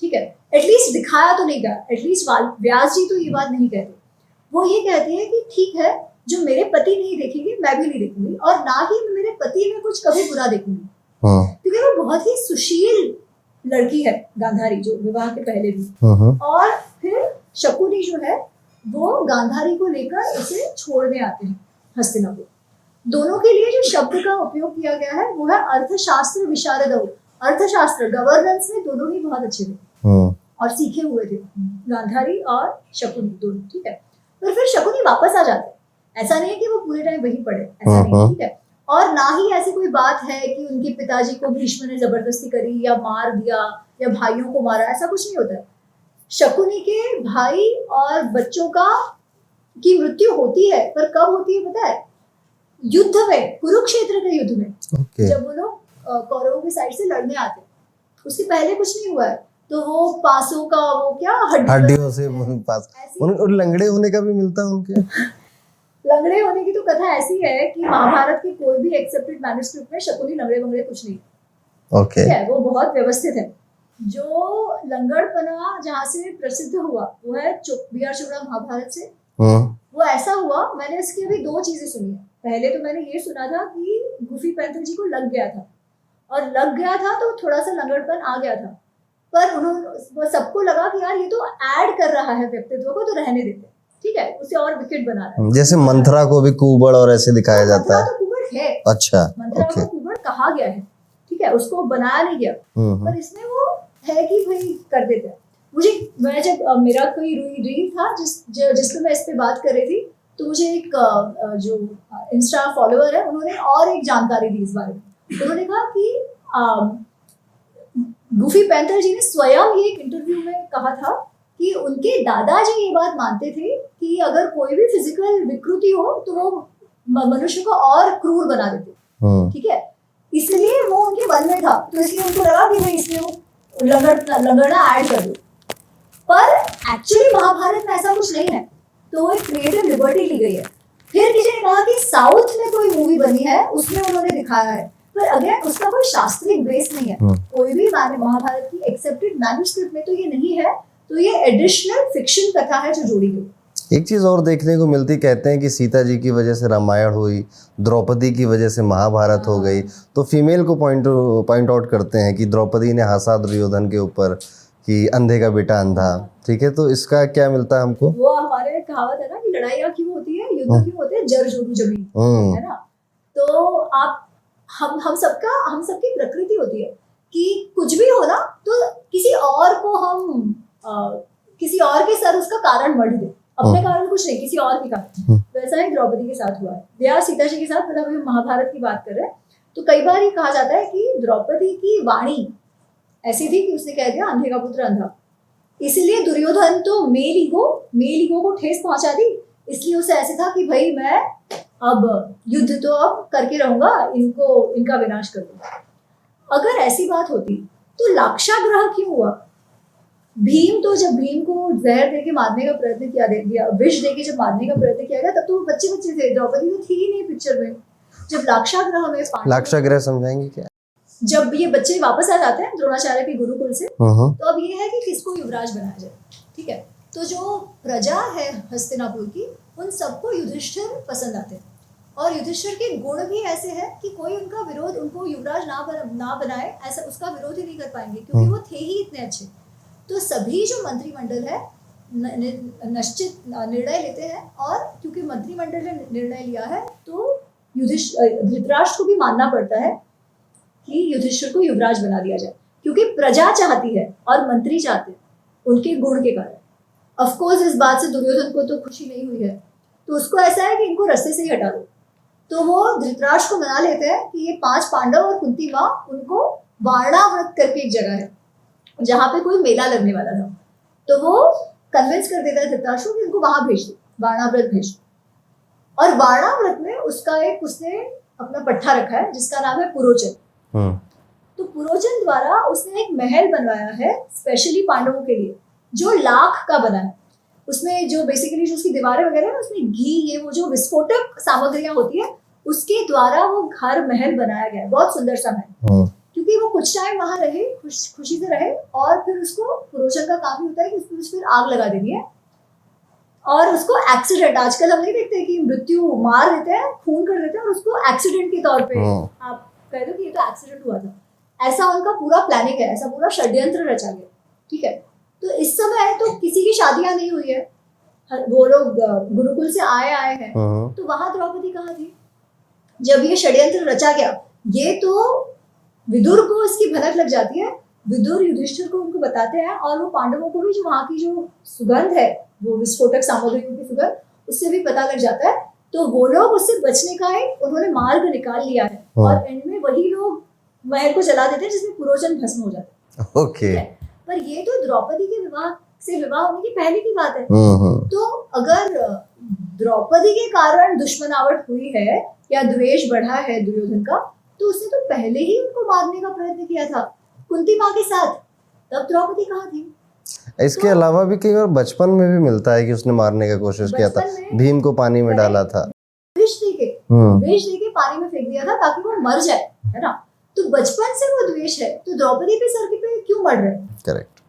ठीक है। एटलीस्ट दिखाया तो नहीं गया, एटलीस्ट व्यास जी तो ये बात नहीं कहते। वो ये कहते हैं कि ठीक है, जो मेरे पति नहीं देखेंगे मैं भी नहीं देखूंगी, और ना ही मैं मेरे पति में कुछ कभी बुरा देखूंगी, क्योंकि वो बहुत ही सुशील लड़की है गांधारी, जो विवाह के पहले भी। और फिर शकुनी जो है वो गांधारी को लेकर इसे छोड़ने आते हैं हस्तिनापुर। दोनों के लिए जो शब्द का उपयोग किया गया है वो है अर्थशास्त्र विशारद। अर्थशास्त्र गवर्नेंस में दोनों ही बहुत अच्छे थे और सीखे हुए थे, गांधारी और शकुनी दोनों, ठीक है। पर फिर शकुनी वापस आ जाते हैं, ऐसा नहीं है कि वो पूरे टाइम वहीं पड़े, ऐसा नहीं, ठीक है। और ना ही ऐसी कोई बात है कि उनके पिताजी को भीष्म ने जबरदस्ती करी या मार दिया या भाइयों को मारा, ऐसा कुछ नहीं होता है। शकुनी के भाई और बच्चों की मृत्यु होती है, पर कब होती है पता है? युद्ध में, कुरुक्षेत्र के युद्ध में, जब वो लोग कौरवों की साइड से लड़ने आते हैं, उसके पहले कुछ नहीं हुआ है। तो वो पासों का वो क्या हड्डियों से पास, और लंगड़े होने का भी मिलता है उनके। लंगड़े होने की तो कथा ऐसी है कि महाभारत के कोई भी एक्सेप्टेड मैन्युस्क्रिप्ट में शकुनी लंगड़े वंगड़े कुछ नहीं, ओके, है वो बहुत व्यवस्थित है। जो लंगड़पना जहाँ से प्रसिद्ध हुआ वो है बी आर चोपड़ा महाभारत से। वो ऐसा हुआ, मैंने इसकी अभी दो चीजें सुनी है। पहले तो मैंने ये सुना था कि गुफी पैंथर जी को लग गया था, और लग गया था तो थोड़ा सा लंगड़पन आ गया था, पर उन्होंने सबको लगा कि यार ये तो ऐड कर रहा है व्यक्तित्व को, तो रहने देते, ठीक है, उसे और विकेट बना रहा है। जैसे मंथरा को भी कुबड़ और ऐसे दिखाया जाता है। तो कुबड़ है, अच्छा, मंथरा को कुबड़ कहा गया है, ठीक है, उसको बनाया नहीं गया, पर इसमें वो है कि भाई कर देते हैं। मैं जब मेरा कोई रील था जिसमें मैं इस पे बात कर रही थी, तो मुझे एक जो इंस्टा फॉलोअर है उन्होंने और एक जानकारी दी इस बारे में। उन्होंने कहा कि गुफी पैंथर जी ने स्वयं ये एक इंटरव्यू में कहा था कि उनके दादाजी ये बात मानते थे कि अगर कोई भी फिजिकल विकृति हो तो वो मनुष्य को और क्रूर बना देते, ठीक है। इसलिए वो उनके मन में था, तो इसलिए उनको लगा कि भाई इसमें लगड़ना ऐड कर दो। पर एक्चुअली महाभारत में ऐसा कुछ नहीं है, तो वो एक क्रिएटिव लिबर्टी ली गई है। फिर किसी ने कहा कि साउथ में कोई मूवी बनी है उसमें उन्होंने दिखाया है, पर अगेन उसका कोई शास्त्रीय बेस नहीं है। कोई भी महाभारत की एक्सेप्टेड मैन्युस्क्रिप्ट में तो ये नहीं है, तो ये एडिशनल फिक्शन कथा है जो जोड़ी गई। एक चीज और देखने को मिलती, कहते हैं कि सीता जी की वजह से रामायण हुई, द्रौपदी की वजह से महाभारत हो गई, तो फीमेल को पॉइंट आउट करते हैं कि द्रौपदी ने हंसा दुर्योधन के ऊपर कि अंधे का बेटा अंधा, ठीक है, तो इसका क्या मिलता है हमको? वो हमारे कहावत है ना कि लड़ाइयाँ क्यों होती है, युद्ध क्यों होते हैं, जर जोरू जमीन, है ना। तो आप हम सबकी प्रकृति होती है कि कुछ भी हो ना तो किसी और को हम किसी और के सर उसका कारण मढ़ दे, अपने कारण कुछ नहीं, किसी और के कारण। वैसा ही द्रौपदी के साथ हुआ है, ब्याह सीता जी के साथ। मतलब हम महाभारत की बात कर रहे हैं, तो कई बार ये कहा जाता है कि द्रौपदी की वाणी ऐसी थी कि उसने कह दिया अंधे का पुत्र अंधा, इसलिए दुर्योधन तो मेल ईगो को ठेस पहुंचा दी। इसलिए उसे ऐसे था कि भाई मैं अब युद्ध तो अब करके रहूंगा, इनका विनाश कर दूंगा। अगर ऐसी बात होती तो लाक्षाग्रह क्यों हुआ? भीम जब भीम को जहर देके मारने का प्रयत्न किया, विष देके जब मारने का प्रयत्न किया गया, तब तो वो बच्चे थे, द्रौपदी तो थी ही नहीं पिक्चर में। जब लाक्षाग्रह समझाएंगे क्या? जब ये बच्चे वापस आ जाते हैं द्रोणाचार्य के गुरुकुल से, तो अब ये है कि किसको युवराज बनाया जाए, ठीक है। तो जो प्रजा है हस्तिनापुर की, उन सबको युधिष्ठिर पसंद आते हैं, और युधिष्ठिर के गुण भी ऐसे हैं कि कोई उनको युवराज ना बनाए ऐसा उसका विरोध ही नहीं कर पाएंगे, क्योंकि वो थे ही इतने अच्छे। तो सभी जो मंत्रिमंडल है निश्चित निर्णय लेते हैं, और क्योंकि मंत्रिमंडल ने निर्णय लिया है तो धृतराष्ट्र को भी मानना पड़ता है कि युधिष्ठिर को युवराज बना दिया जाए, क्योंकि प्रजा चाहती है और मंत्री चाहते हैं उनके गुण के कारण। ऑफ कोर्स इस बात से दुर्योधन को तो खुशी नहीं हुई है, तो उसको ऐसा है कि इनको रास्ते से ही हटा दो। तो वो धृतराष्ट्र को मना लेते हैं कि ये 5 पांडव और कुंती माँ, उनको वारणाव्रत करके एक जगह है जहाँ पे कोई मेला लगने वाला था, तो वो कन्विंस कर देता है धृतराष्ट्र कि इनको वहां भेज दो, वारणाव्रत भेज दो। और वारणाव्रत में उसने अपना पट्टा रखा है जिसका नाम है पुरोचन। तो पुरोचन द्वारा उसने एक महल बनवाया है स्पेशली पांडवों के लिए, जो लाख का बना है। उसमें जो बेसिकली जो उसकी दीवारें वगैरह है, उसमें घी, ये वो जो विस्फोटक सामग्रियां होती है, उसके द्वारा वो घर महल बनाया गया है, बहुत सुंदर सा महल। क्योंकि वो कुछ टाइम वहां रहे, खुशी से रहे, और फिर उसको पुरोचन का काम ही होता है कि उसको फिर आग लगा देनी है, और उसको एक्सीडेंट, आजकल हम नहीं देखते कि मृत्यु मार देते हैं, खून कर देते हैं, और उसको एक्सीडेंट के तौर पे आप कह दो कि ये तो एक्सीडेंट हुआ था, ऐसा उनका पूरा प्लानिंग है, ऐसा पूरा षड्यंत्र रचा गया। ठीक है, तो इस समय तो किसी की शादियां नहीं हुई है, वो लोग गुरुकुल से आए हैं, तो वहां द्रौपदी कहाँ थी जब ये षड्यंत्र रचा गया? ये तो विदुर को इसकी भनक लग जाती है, विदुर युधिष्ठिर को उनको बताते हैं, और वो पांडवों को भी जो वहां की जो सुगंध है, वो विस्फोटक सामग्रियों की सुगंध, उससे भी पता लग जाता है। तो वो लोग उससे बचने का एक उन्होंने मार्ग निकाल लिया है, और एंड में वही लोग महल को जला देते हैं जिसमें पुरोचन भस्म हो जाता है। ओके, पर ये तो द्रौपदी के विवाह होने की पहले की बात है। तो अगर द्रौपदी के कारण दुश्मनावट हुई है या द्वेष बढ़ा है दुर्योधन का, तो उसने तो पहले ही उनको मारने का प्रयत्न किया था कुंती माँ के साथ, तब द्रौपदी कहाँ थी? इसके अलावा भी कई बार बचपन में भी मिलता है कि उसने मारने का कोशिश किया था, भीम को पानी में डाला था, विष देके पानी में फेंक दिया था ताकि वो मर जाए, है ना? तो बचपन से वो द्वेष है, तो द्रौपदी पे सर पे क्यों मर रहे? करेक्ट।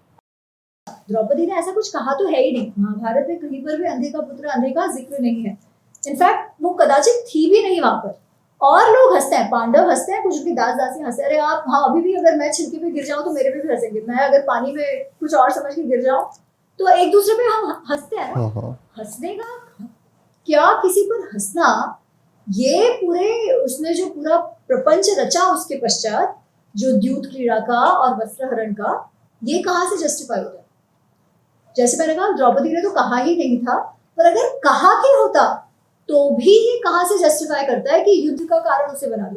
द्रौपदी ने ऐसा कुछ कहा तो है ही नहीं, महाभारत में कहीं पर भी अंधे का पुत्र अंधे का जिक्र नहीं है, इनफैक्ट वो कदाचित थी भी नहीं वहां पर। और लोग हंसते हैं, पांडव हंसते हैं, कुछ उनके दास दासी हंसते हैं, अरे आप, हाँ अभी भी अगर मैं छिलके पे गिर जाऊं तो मेरे पे भी हंसेंगे, मैं अगर पानी में कुछ और समझ के गिर जाऊं तो एक दूसरे पे हम हंसते हैं ना। हंसने का क्या, किसी पर हंसना, ये पूरे उसने जो पूरा प्रपंच रचा उसके पश्चात, जो द्यूत क्रीड़ा का और वस्त्रहरण का, ये कहाँ से जस्टिफाई होता है? जैसे मैंने कहा, द्रौपदी ने तो कहा ही नहीं था, पर अगर कहा भी होता तो भी ये कहाँ से जस्टिफाई करता है कि युद्ध का कारण उसे बना दो?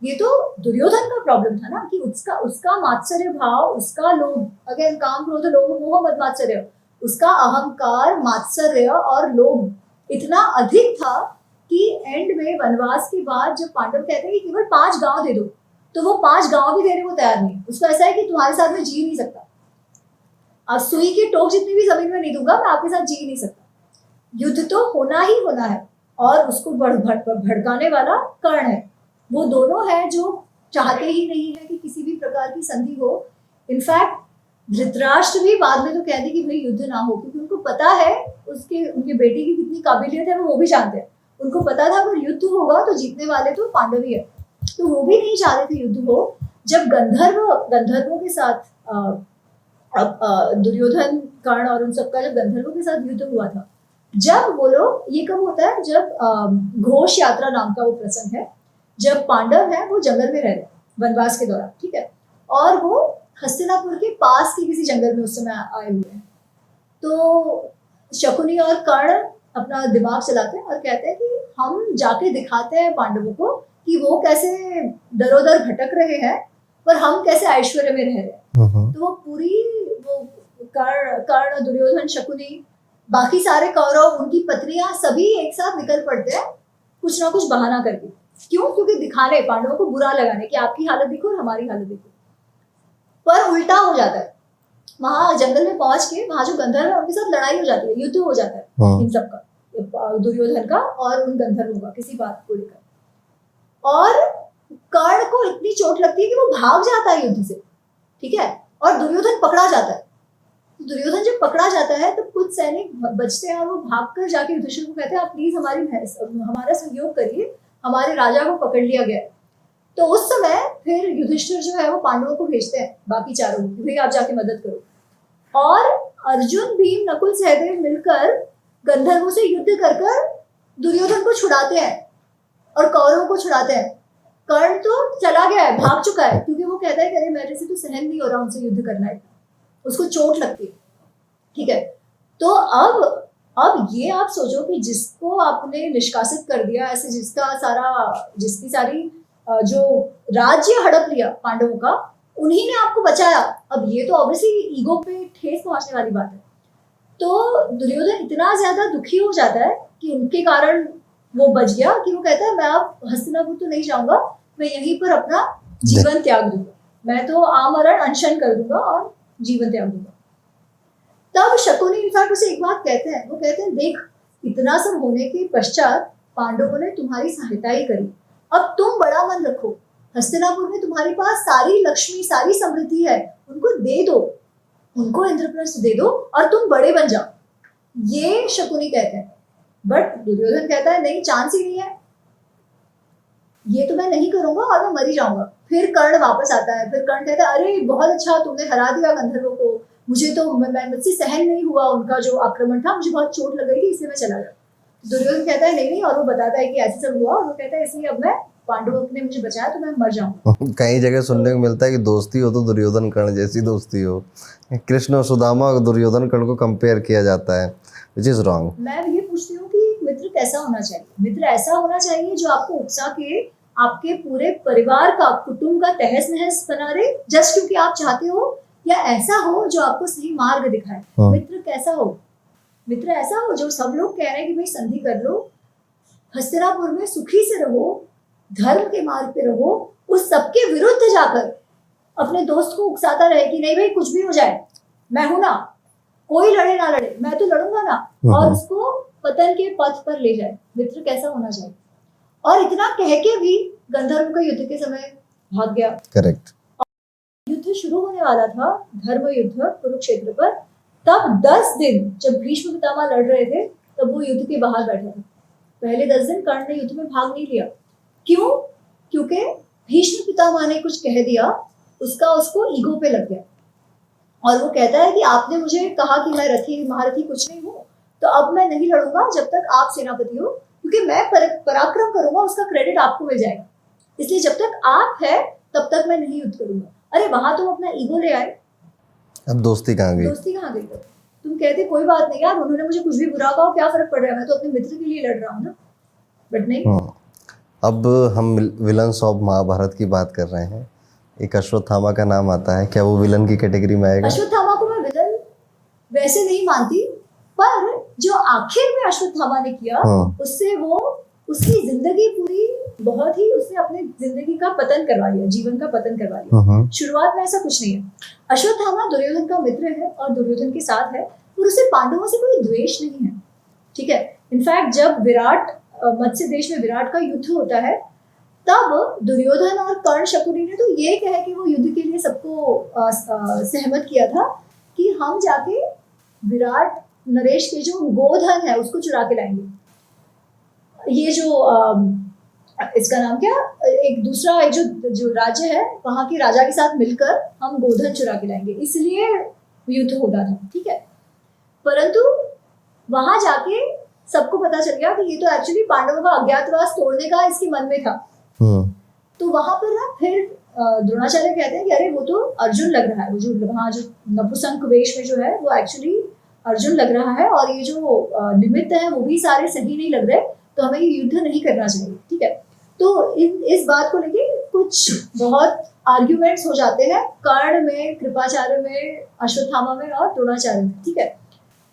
ये तो दुर्योधन का प्रॉब्लम था ना, कि उसका मात्सर्य भाव, उसका लोभ, अगेन काम क्रोध लोभ मोह मद मात्सर्य, उसका अहंकार, मात्सर्य और लोभ इतना अधिक था कि एंड में वनवास के बाद जब पांडव कहते हैं कि केवल 5 गांव दे दो, तो वो 5 गांव भी देने को तैयार नहीं। उसको ऐसा है कि तुम्हारे साथ में जी नहीं सकता, अब सुई की टोक जितनी भी जमीन में नहीं दूंगा, मैं आपके साथ जी नहीं सकता। युद्ध तो होना ही होना है, और उसको भड़काने वाला कर्ण है। वो दोनों हैं जो चाहते ही नहीं है कि किसी भी प्रकार की संधि हो। इनफैक्ट धृतराष्ट्र भी बाद में तो कहते कि भाई युद्ध ना हो, क्योंकि उनको पता है उनके बेटे की कितनी काबिलियत है, वो भी जानते हैं। उनको पता था अगर युद्ध होगा तो जीतने वाले तो पांडव ही है, तो वो भी नहीं चाहते थे युद्ध हो। जब गंधर्वों के साथ दुर्योधन, कर्ण और उन सबका जब गंधर्वों के साथ युद्ध हुआ था, जब वो लोग, ये कब होता है, जब घोष यात्रा नाम का वो प्रसंग है, जब पांडव है वो जंगल में रह रहे वनवास के दौरान, ठीक है, और वो हस्तिनापुर के पास के किसी जंगल में उस समय आए हुए हैं। तो शकुनी और कर्ण अपना दिमाग चलाते हैं और कहते हैं कि हम जाके दिखाते हैं पांडवों को कि वो कैसे दरोदर भटक रहे हैं, पर हम कैसे ऐश्वर्य में रह रहे हैं। तो वो पूरी कर्ण, दुर्योधन, शकुनी, बाकी सारे कौरव, उनकी पत्नियां सभी एक साथ निकल पड़ते हैं कुछ ना कुछ बहाना करके। क्यों? क्योंकि दिखाने, पांडवों को बुरा लगाने कि आपकी हालत देखो और हमारी हालत देखो। पर उल्टा हो जाता है, वहां जंगल में पहुंच के वहां जो गंधर्व है उनके साथ लड़ाई हो जाती है, युद्ध हो जाता है इन सब का, दुर्योधन का और उन गंधर्वों का, किसी बात को लेकर। और कर्ण को इतनी चोट लगती है कि वो भाग जाता है युद्ध से, ठीक है, और दुर्योधन पकड़ा जाता है। दुर्योधन जब पकड़ा जाता है तो कुछ सैनिक बचते हैं और वो भागकर जाके युधिष्ठिर को कहते हैं आप प्लीज हमारा सहयोग करिए, हमारे राजा को पकड़ लिया गया। तो उस समय फिर युधिष्ठिर जो है वो पांडवों को भेजते हैं, बाकी चारों को, भाई आप जाके मदद करो। और अर्जुन, भीम, नकुल, सहदेव मिलकर गंधर्वों से युद्ध कर दुर्योधन को छुड़ाते हैं और कौरवों को छुड़ाते हैं। कर्ण तो चला गया है, भाग चुका है, क्योंकि वो कहता है कि अरे मेरे से तो सहन नहीं हो रहा उनसे युद्ध करना है, उसको चोट लगती है, ठीक है। तो अब ये आप सोचो कि जिसको आपने निष्कासित कर दिया, ऐसे जिसकी सारी जो राज्य हड़प लिया पांडवों का, उन्हीं ने आपको बचाया। अब ये तो ऑब्वियसली ईगो पे ठेस पहुंचने वाली बात है। तो दुर्योधन इतना ज्यादा दुखी हो जाता है कि उनके कारण वो बच गया, कि वो कहता है मैं अब हस्तिनापुर तो नहीं जाऊंगा, मैं यहीं पर अपना जीवन त्याग दूंगा, मैं तो आमरण अनशन कर दूंगा और जीवन त्याग दूंगा। तब शकुनी इनफैक्ट उसे एक बात कहते हैं, वो कहते हैं देख, इतना सब होने के पश्चात पांडवों ने तुम्हारी सहायता ही करी, अब तुम बड़ा मन रखो हस्तिनापुर में तुम्हारे पास सारी लक्ष्मी सारी समृद्धि है, उनको दे दो, उनको इंद्रप्रस्थ दे दो और तुम बड़े बन जाओ, ये शकुनी कहते हैं। बट दुर्योधन कहता है नहीं, चांस ही नहीं है, ये तो मैं नहीं करूंगा और मैं मर ही जाऊंगा। फिर कर्ण वापस आता है, फिर कर्ण कहता है अरे बहुत अच्छा तुमने हरा दिया गंधर्वों को, मुझे तो मुझसे सहन नहीं हुआ उनका जो आक्रमण था, मुझे बहुत चोट लग गई थी इसलिए मैं चला गया। दुर्योधन कहता है नहीं नहीं, और वो बताता है कि ऐसे सब हुआ, और वो कहता है इसलिए अब मैं पांडवों ने मुझे बचाया तो मैं मर जाऊंगा। कई जगह सुनने को मिलता है कि दोस्ती हो तो दुर्योधन कर्ण जैसी दोस्ती हो। कृष्ण और सुदामा और दुर्योधन कर्ण को कंपेयर किया जाता है, विच इज रॉन्ग। मैं ये पूछती हूँ कि मित्र कैसा होना चाहिए? मित्र ऐसा होना चाहिए जो आपको उकसा के आपके पूरे परिवार का, कुटुंब का तहस नहस बना दे जस्ट क्योंकि आप चाहते हो, या ऐसा हो जो आपको सही मार्ग दिखाए। मित्र कैसा हो? मित्र ऐसा हो जो सब लोग कह रहे हैं कि भाई संधि कर लो, हस्तिनापुर में सुखी से रहो, धर्म के मार्ग पे रहो, उस सबके विरुद्ध जाकर अपने दोस्त को उकसाता रहे कि नहीं भाई कुछ भी हो जाए मैं हूं ना, कोई लड़े ना लड़े मैं तो लड़ूंगा ना, और उसको पतन के पथ पर ले जाए। मित्र कैसा होना चाहिए? और इतना कह के भी गंधर्व का युद्ध के समय भाग गया। करेक्ट। युद्ध शुरू होने वाला था, धर्म युद्ध कुरुक्षेत्र पर, तब 10 दिन जब भीष्म पितामह लड़ रहे थे तब वो युद्ध के बाहर बैठा था। पहले 10 दिन कर्ण ने युद्ध में भाग नहीं लिया। क्यों? क्योंकि भीष्म पितामह ने कुछ कह दिया, उसका उसको ईगो पे लग गया, और वो कहता है कि आपने मुझे कहा कि मैं रथी महारथी कुछ नहीं हूँ, तो अब मैं नहीं लड़ूंगा जब तक आप सेनापति हो, क्योंकि मैं पराक्रम करूंगा उसका क्रेडिट आपको मिल जाएगा, इसलिए जब तक आप है तब तक मैं नहीं युद्ध करूंगा। अरे वहां तुम अपना ईगो ले आए, अब दोस्ती कहाँ गई? दोस्ती कहाँ गई? तुम कहते कोई बात नहीं यार, उन्होंने मुझे कुछ भी बुरा कहा, क्या फर्क पड़ रहा है, मैं तो अपने मित्र के लिए लड़ रहा हूँ ना। बट नहीं। अब हम विलन्स ऑफ महाभारत की बात कर रहे हैं, एक अश्वत्थामा का नाम आता है, क्या वो विलन की कैटेगरी में आएगा? अश्वत्थामा को मैं विलन वैसे नहीं मानती, पर जो आखिर में अश्वत्थामा ने किया उससे वो उसकी जिंदगी पूरी बहुत ही, उसने अपने जिंदगी का पतन करवा लिया, जीवन का पतन करवा लिया। शुरुआत में ऐसा कुछ नहीं है। अश्वत्थामा दुर्योधन का मित्र है और दुर्योधन के साथ है, और उसे पांडवों से कोई द्वेष नहीं है, ठीक है। इनफैक्ट जब विराट मत्स्य देश में विराट का युद्ध होता है तब दुर्योधन और कर्ण शकुनी ने तो ये कह के वो युद्ध के लिए सबको सहमत किया था कि हम जाके विराट नरेश के जो गोधन है उसको चुरा के लाएंगे। ये जो इसका नाम क्या, एक दूसरा एक जो राज्य है वहां के राजा के साथ मिलकर हम गोधन चुरा के लाएंगे, इसलिए युद्ध होता था, ठीक है। परंतु वहां जाके सबको पता चल गया कि ये तो एक्चुअली पांडवों का अज्ञातवास तोड़ने का इसके मन में था। तो वहां पर ना फिर द्रोणाचार्य कहते हैं कि अरे वो तो अर्जुन लग रहा है, वो जो वहां जो नपुंसक वेश में जो है वो एक्चुअली अर्जुन लग रहा है, और ये जो निमित्त है वो भी सारे सही नहीं लग रहे, तो हमें ये युद्ध नहीं करना चाहिए, ठीक है। तो इस बात को लेके कुछ बहुत आर्ग्यूमेंट्स हो जाते हैं कर्ण में, कृपाचार्य में, अश्वत्थामा में और द्रोणाचार्य में, ठीक है।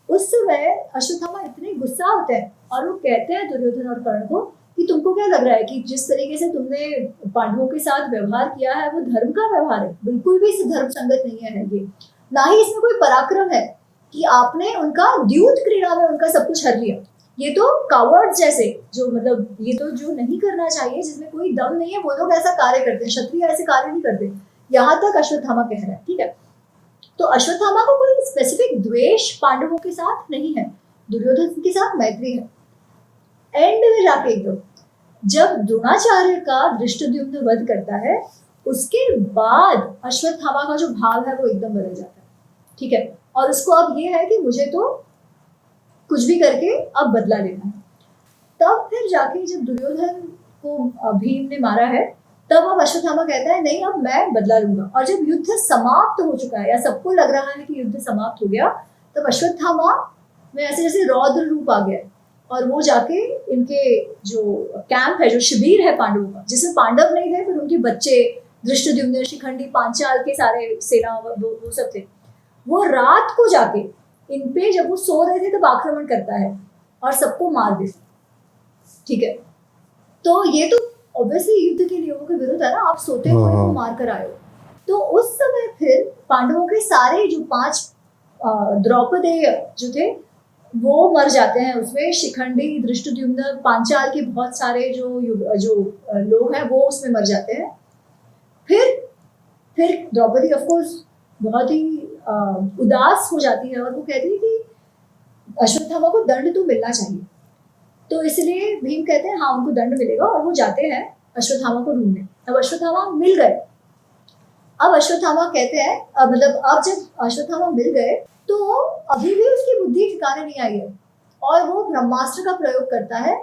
उस समय अश्वत्थामा इतने गुस्सा होते हैं और वो कहते हैं दुर्योधन और कर्ण को कि तुमको क्या लग रहा है कि जिस तरीके से तुमने पांडवों के साथ व्यवहार किया है वो धर्म का व्यवहार है? बिल्कुल भी इस धर्म संगत नहीं है ये, ना ही इसमें कोई पराक्रम है कि आपने उनका द्यूत क्रीड़ा में उनका सब कुछ हर लिया। ये तो कावर्ड्स जैसे, जो मतलब ये तो जो नहीं करना चाहिए, जिसमें कोई दम नहीं है, वो लोग ऐसा कार्य करते हैं, क्षत्रिय ऐसे कार्य नहीं करते। यहाँ तक अश्वत्थामा कह रहा है, ठीक है। तो अश्वत्थामा को कोई स्पेसिफिक द्वेष पांडवों के साथ नहीं है, दुर्योधन के साथ मैत्री है। एंड में जाके एकदम जब द्रोणाचार्य का धृष्टद्युम्न वध करता है उसके बाद अश्वत्थामा का जो भाव है वो एकदम बदल जाता है, ठीक है। और उसको अब ये है कि मुझे तो कुछ भी करके अब बदला लेना है। तब फिर जाके जब दुर्योधन को भीम ने मारा है तब अब अश्वत्थामा कहता है नहीं अब मैं बदला लूंगा। और जब युद्ध समाप्त हो चुका है या सबको लग रहा है कि युद्ध समाप्त हो गया, तब अश्वत्थामा में ऐसे जैसे रौद्र रूप आ गया और वो जाके इनके जो कैंप है, जो शिविर है पांडवों का, जिसमें पांडव नहीं थे फिर उनके बच्चे धृष्टद्युम्न, शिखंडी, पांचाल के सारे सेना वो सब थे, वो रात को जाके इन पे जब वो सो रहे थे तब आक्रमण करता है और सबको मार देता, ठीक है। तो ये तो ऑब्वियसली युद्ध के नियमों के विरुद्ध है ना, आप सोते हुए को मार कर आए हो। तो उस समय फिर पांडवों के सारे जो 5 द्रौपदेय जो थे वो मर जाते हैं उसमें, शिखंडी, धृष्टद्युम्न, पांचाल के बहुत सारे जो लोग हैं वो उसमें मर जाते हैं। फिर द्रौपदी ऑफ कोर्स बहुत ही उदास हो जाती है और वो कहती है कि अश्वत्थामा को दंड तो मिलना चाहिए। तो इसलिए भीम कहते हैं हाँ उनको दंड मिलेगा, और वो जाते हैं अश्वत्थामा को ढूंढने। अब अश्वत्थामा मिल गए। अब अश्वत्थामा कहते हैं मतलब अब जब अश्वत्थामा मिल गए तो अभी भी उसकी बुद्धि ठिकाने नहीं आई है और वो ब्रह्मास्त्र का प्रयोग करता है,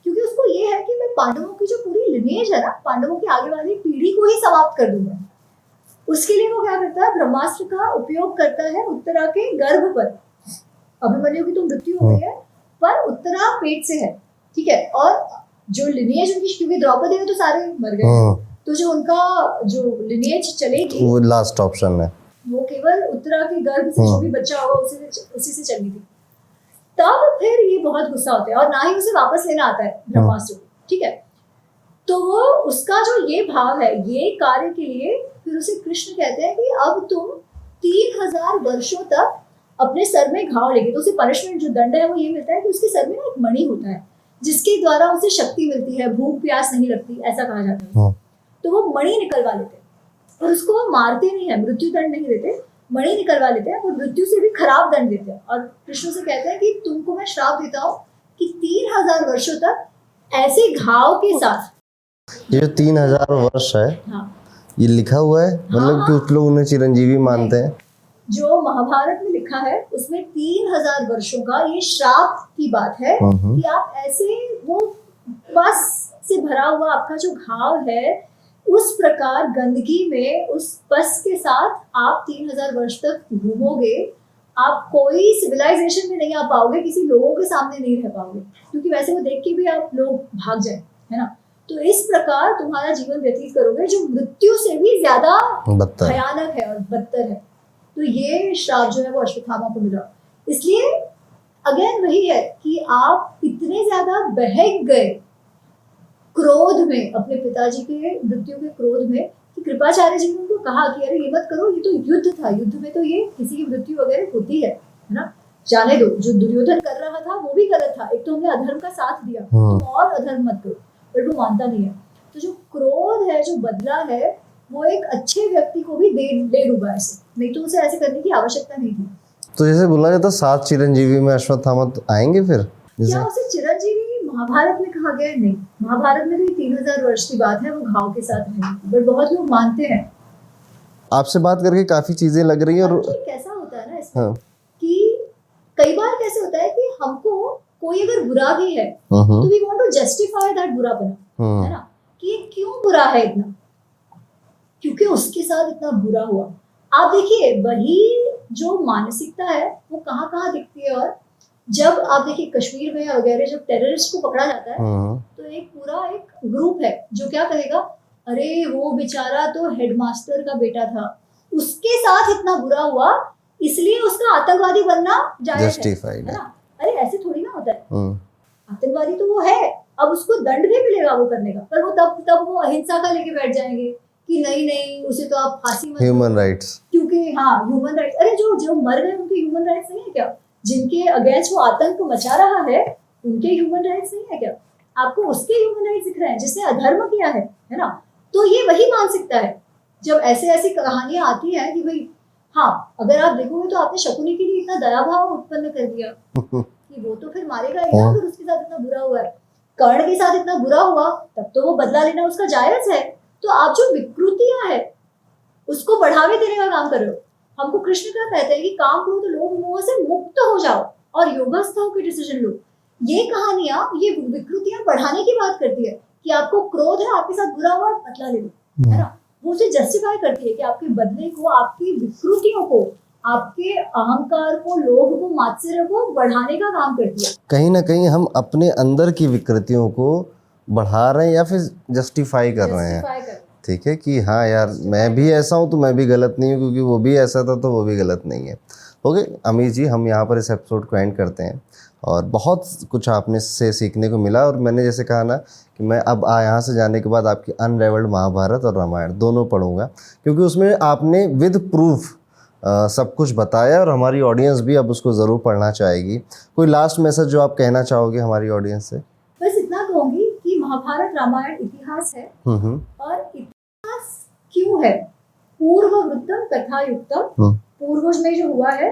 क्योंकि उसको ये है कि मैं पांडवों की जो पूरी लिनेज है ना, पांडवों की आगे वाली पीढ़ी को ही समाप्त कर दूंगा। उसके लिए वो क्या करता है, ब्रह्मास्त्र का उपयोग करता है उत्तरा के गर्भ पर। अभिमन्यु की तो मृत्यु हो गई है पर उत्तरा पेट से है, ठीक है, और जो लिनेज उनकी, क्योंकि द्रौपदी में तो सारे मर गए, तो जो उनका जो लिनेज चलेगी वो लास्ट ऑप्शन है, वो केवल उत्तरा के गर्भ से जो भी बच्चा होगा उसी से चलनी थी। तब फिर ये बहुत गुस्सा होता है और ना ही उसे वापस लेना आता है ब्रह्मास्त्र को, ठीक है। तो वो उसका जो ये भाव है ये कार्य के लिए फिर उसे कृष्ण कहते हैं कि अब तुम 3000 वर्षों तक अपने सर में घाव लेंगे। तो उसे पनिशमेंट जो दंड है वो ये मिलता है कि उसके सर में ना एक मणि होता है जिसके द्वारा उसे शक्ति मिलती है, भूख प्यास नहीं लगती, ऐसा कहा जाता है। तो वो मणि निकलवा लेते हैं और उसको वो मारते नहीं है, मृत्यु दंड नहीं देते, मणि निकलवा लेते हैं और मृत्यु से भी खराब दंड देते हैं। और कृष्ण से कहते हैं कि तुमको मैं श्राप देता हूँ कि 3000 वर्षों तक ऐसे घाव के साथ। ये जो 3000 वर्ष है, हाँ, ये लिखा हुआ है, मतलब कि कुछ लोग उन्हें चिरंजीवी मानते हैं। जो महाभारत में लिखा है उसमें 3000 वर्षों का ये श्राप की बात है कि आप ऐसे वो पस से भरा हुआ आपका जो घाव है उस प्रकार गंदगी में उस पस के साथ आप 3000 वर्ष तक घूमोगे। आप कोई सिविलाइजेशन में नहीं आ पाओगे, किसी लोगों के सामने नहीं रह पाओगे, क्योंकि वैसे वो देख के भी आप लोग भाग जाए, है ना। तो इस प्रकार तुम्हारा जीवन व्यतीत करोगे जो मृत्यु से भी ज्यादा भयानक है और बदतर है। तो ये श्राप जो है वो अश्वत्थामा को मिला। इसलिए अगेन वही है कि आप इतने ज्यादा बहक गए क्रोध में, अपने पिताजी के मृत्यु के क्रोध में, कि कृपाचार्य जी ने उनको कहा कि अरे ये मत करो, ये तो युद्ध था, युद्ध में तो ये किसी की मृत्यु वगैरह होती है ना, जाने दो। जो दुर्योधन कर रहा था वो भी गलत था, एक तो हमने अधर्म का साथ दिया, तुम और अधर्म मत करो, बट वो मानता नहीं है। तो जो क्रोध है, जो बदला है, वो एक अच्छे व्यक्ति को भी दे डूबा ऐसे, नहीं तो उसे ऐसे करने की आवश्यकता नहीं थी। तो जैसे बोला जाता 7 चिरंजीवी में अश्वत्थामा तो आएंगे फिर, क्या उसे चिरंजीवी महाभारत में कहा गया है? नहीं, महाभारत में तो 3000 वर्ष की बात है, वो घाव के साथ है, बट बहुत लोग मानते हैं। आपसे बात करके काफी चीजें लग रही है। और कैसा होता है ना इसमें कि कई बार कैसे होता है कि हमको कोई अगर बुरा भी है तो we want to justify that बुरापना, है ना, कि ये क्यों बुरा है इतना, क्योंकि उसके साथ इतना बुरा हुआ। आप देखिए वही जो मानसिकता है वो कहाँ कहाँ दिखती है। और जब आप देखिए कश्मीर में वगैरह जब टेररिस्ट को पकड़ा जाता है तो एक पूरा एक ग्रुप है जो क्या कहेगा, अरे वो बेचारा तो हेडमास्टर का बेटा था, उसके साथ इतना बुरा हुआ इसलिए उसका आतंकवादी बनना जायज है ना। अरे ऐसे थोड़ी ना होता है, आतंकवादी तो वो है, अब उसको दंड भी मिलेगा वो करने का, पर वो तब वो अहिंसा का लेके बैठ जाएंगे कि नहीं उसे तो आप फांसी मत, ह्यूमन राइट्स, क्योंकि हाँ ह्यूमन राइट्स। अरे जो मर गए उनके ह्यूमन राइट्स नहीं है क्या? जिनके अगेंस्ट वो आतंक मचा रहा है उनके ह्यूमन राइट्स नहीं है क्या? आपको उसके ह्यूमन राइट्स दिख रहे हैं जिसने अधर्म किया है ना। तो ये वही मानसिकता है। जब ऐसी कहानियां आती हैं कि भाई हाँ, अगर आप देखोगे तो आपने शकुनी के लिए इतना दया भाव उत्पन्न कर दिया कि वो तो फिर मारेगा ही ना, अगर उसके साथ इतना बुरा हुआ है। कर्ण के साथ इतना बुरा हुआ तब तो वो बदला लेना उसका जायज है। तो आप जो विकृतियां है उसको बढ़ावे देने का काम कर रहे हो। हमको कृष्ण क्या कहते हैं कि काम क्रोध लोभ मोह से मुक्त हो जाओ और योगस्थ होकर डिसीजन लो। ये कहानियां, ये विकृतियां बढ़ाने की बात करती है कि आपको क्रोध है, आपके साथ बुरा हुआ, बदला ले लो, है ना। वो उसे जस्टिफाई करती है कि आपके बदले को, आपकी विकृतियों को, आपके अहंकार को, लोभ को, मात्सर्य को बढ़ाने का काम करती है। कहीं ना कहीं हम अपने अंदर की विकृतियों को बढ़ा रहे हैं या फिर जस्टिफाई कर रहे हैं। ठीक है कि हाँ यार मैं भी ऐसा हूँ तो मैं भी गलत नहीं हूँ, क्योंकि वो भी ऐसा था तो वो भी गलत नहीं है। ओके अमीर जी, हम यहाँ पर इस एपिसोड को एंड करते हैं और बहुत कुछ आपने से सीखने को मिला। और मैंने जैसे कहा ना कि मैं अब यहाँ से जाने के बाद आपकी अनरेवल्ड महाभारत और रामायण दोनों पढ़ूंगा, क्योंकि उसमें आपने विद प्रूफ सब कुछ बताया और हमारी ऑडियंस भी अब उसको ज़रूर पढ़ना चाहेगी। कोई लास्ट मैसेज जो आप कहना चाहोगे हमारी ऑडियंस से? बस इतना कहूँगी कि महाभारत रामायण इतिहास है और इतिहास क्यों है? पूर्ववृत्तम कथायुक्तम, पूर्वज में जो हुआ है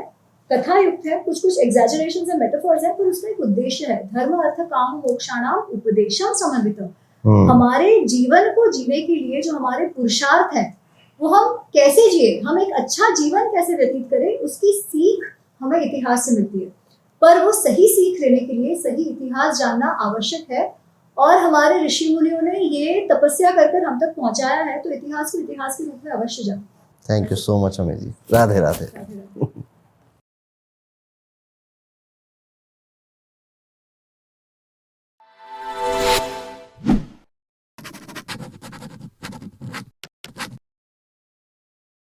कथायुक्त है, कुछ कुछ एग्जैजरेशंस एंड मेटाफर्स है, पर उसका एक उद्देश्य है। धर्म अर्थ काम मोक्षाणाम उपदेशम समन्वितम। हमारे जीवन को जीने के लिए जो हमारे पुरुषार्थ है वो हम कैसे जिए, हम एक अच्छा जीवन कैसे व्यतीत करें, उसकी सीख हमें इतिहास से मिलती है। पर वो सही सीख लेने के लिए सही इतिहास जानना आवश्यक है, और हमारे ऋषि मुनियों ने ये तपस्या कर कर हम तक पहुंचाया है, तो इतिहास को इतिहास के रूप में अवश्य जानो। Thank you so much Amit ji. Radhe Radhe. Radhe Radhe.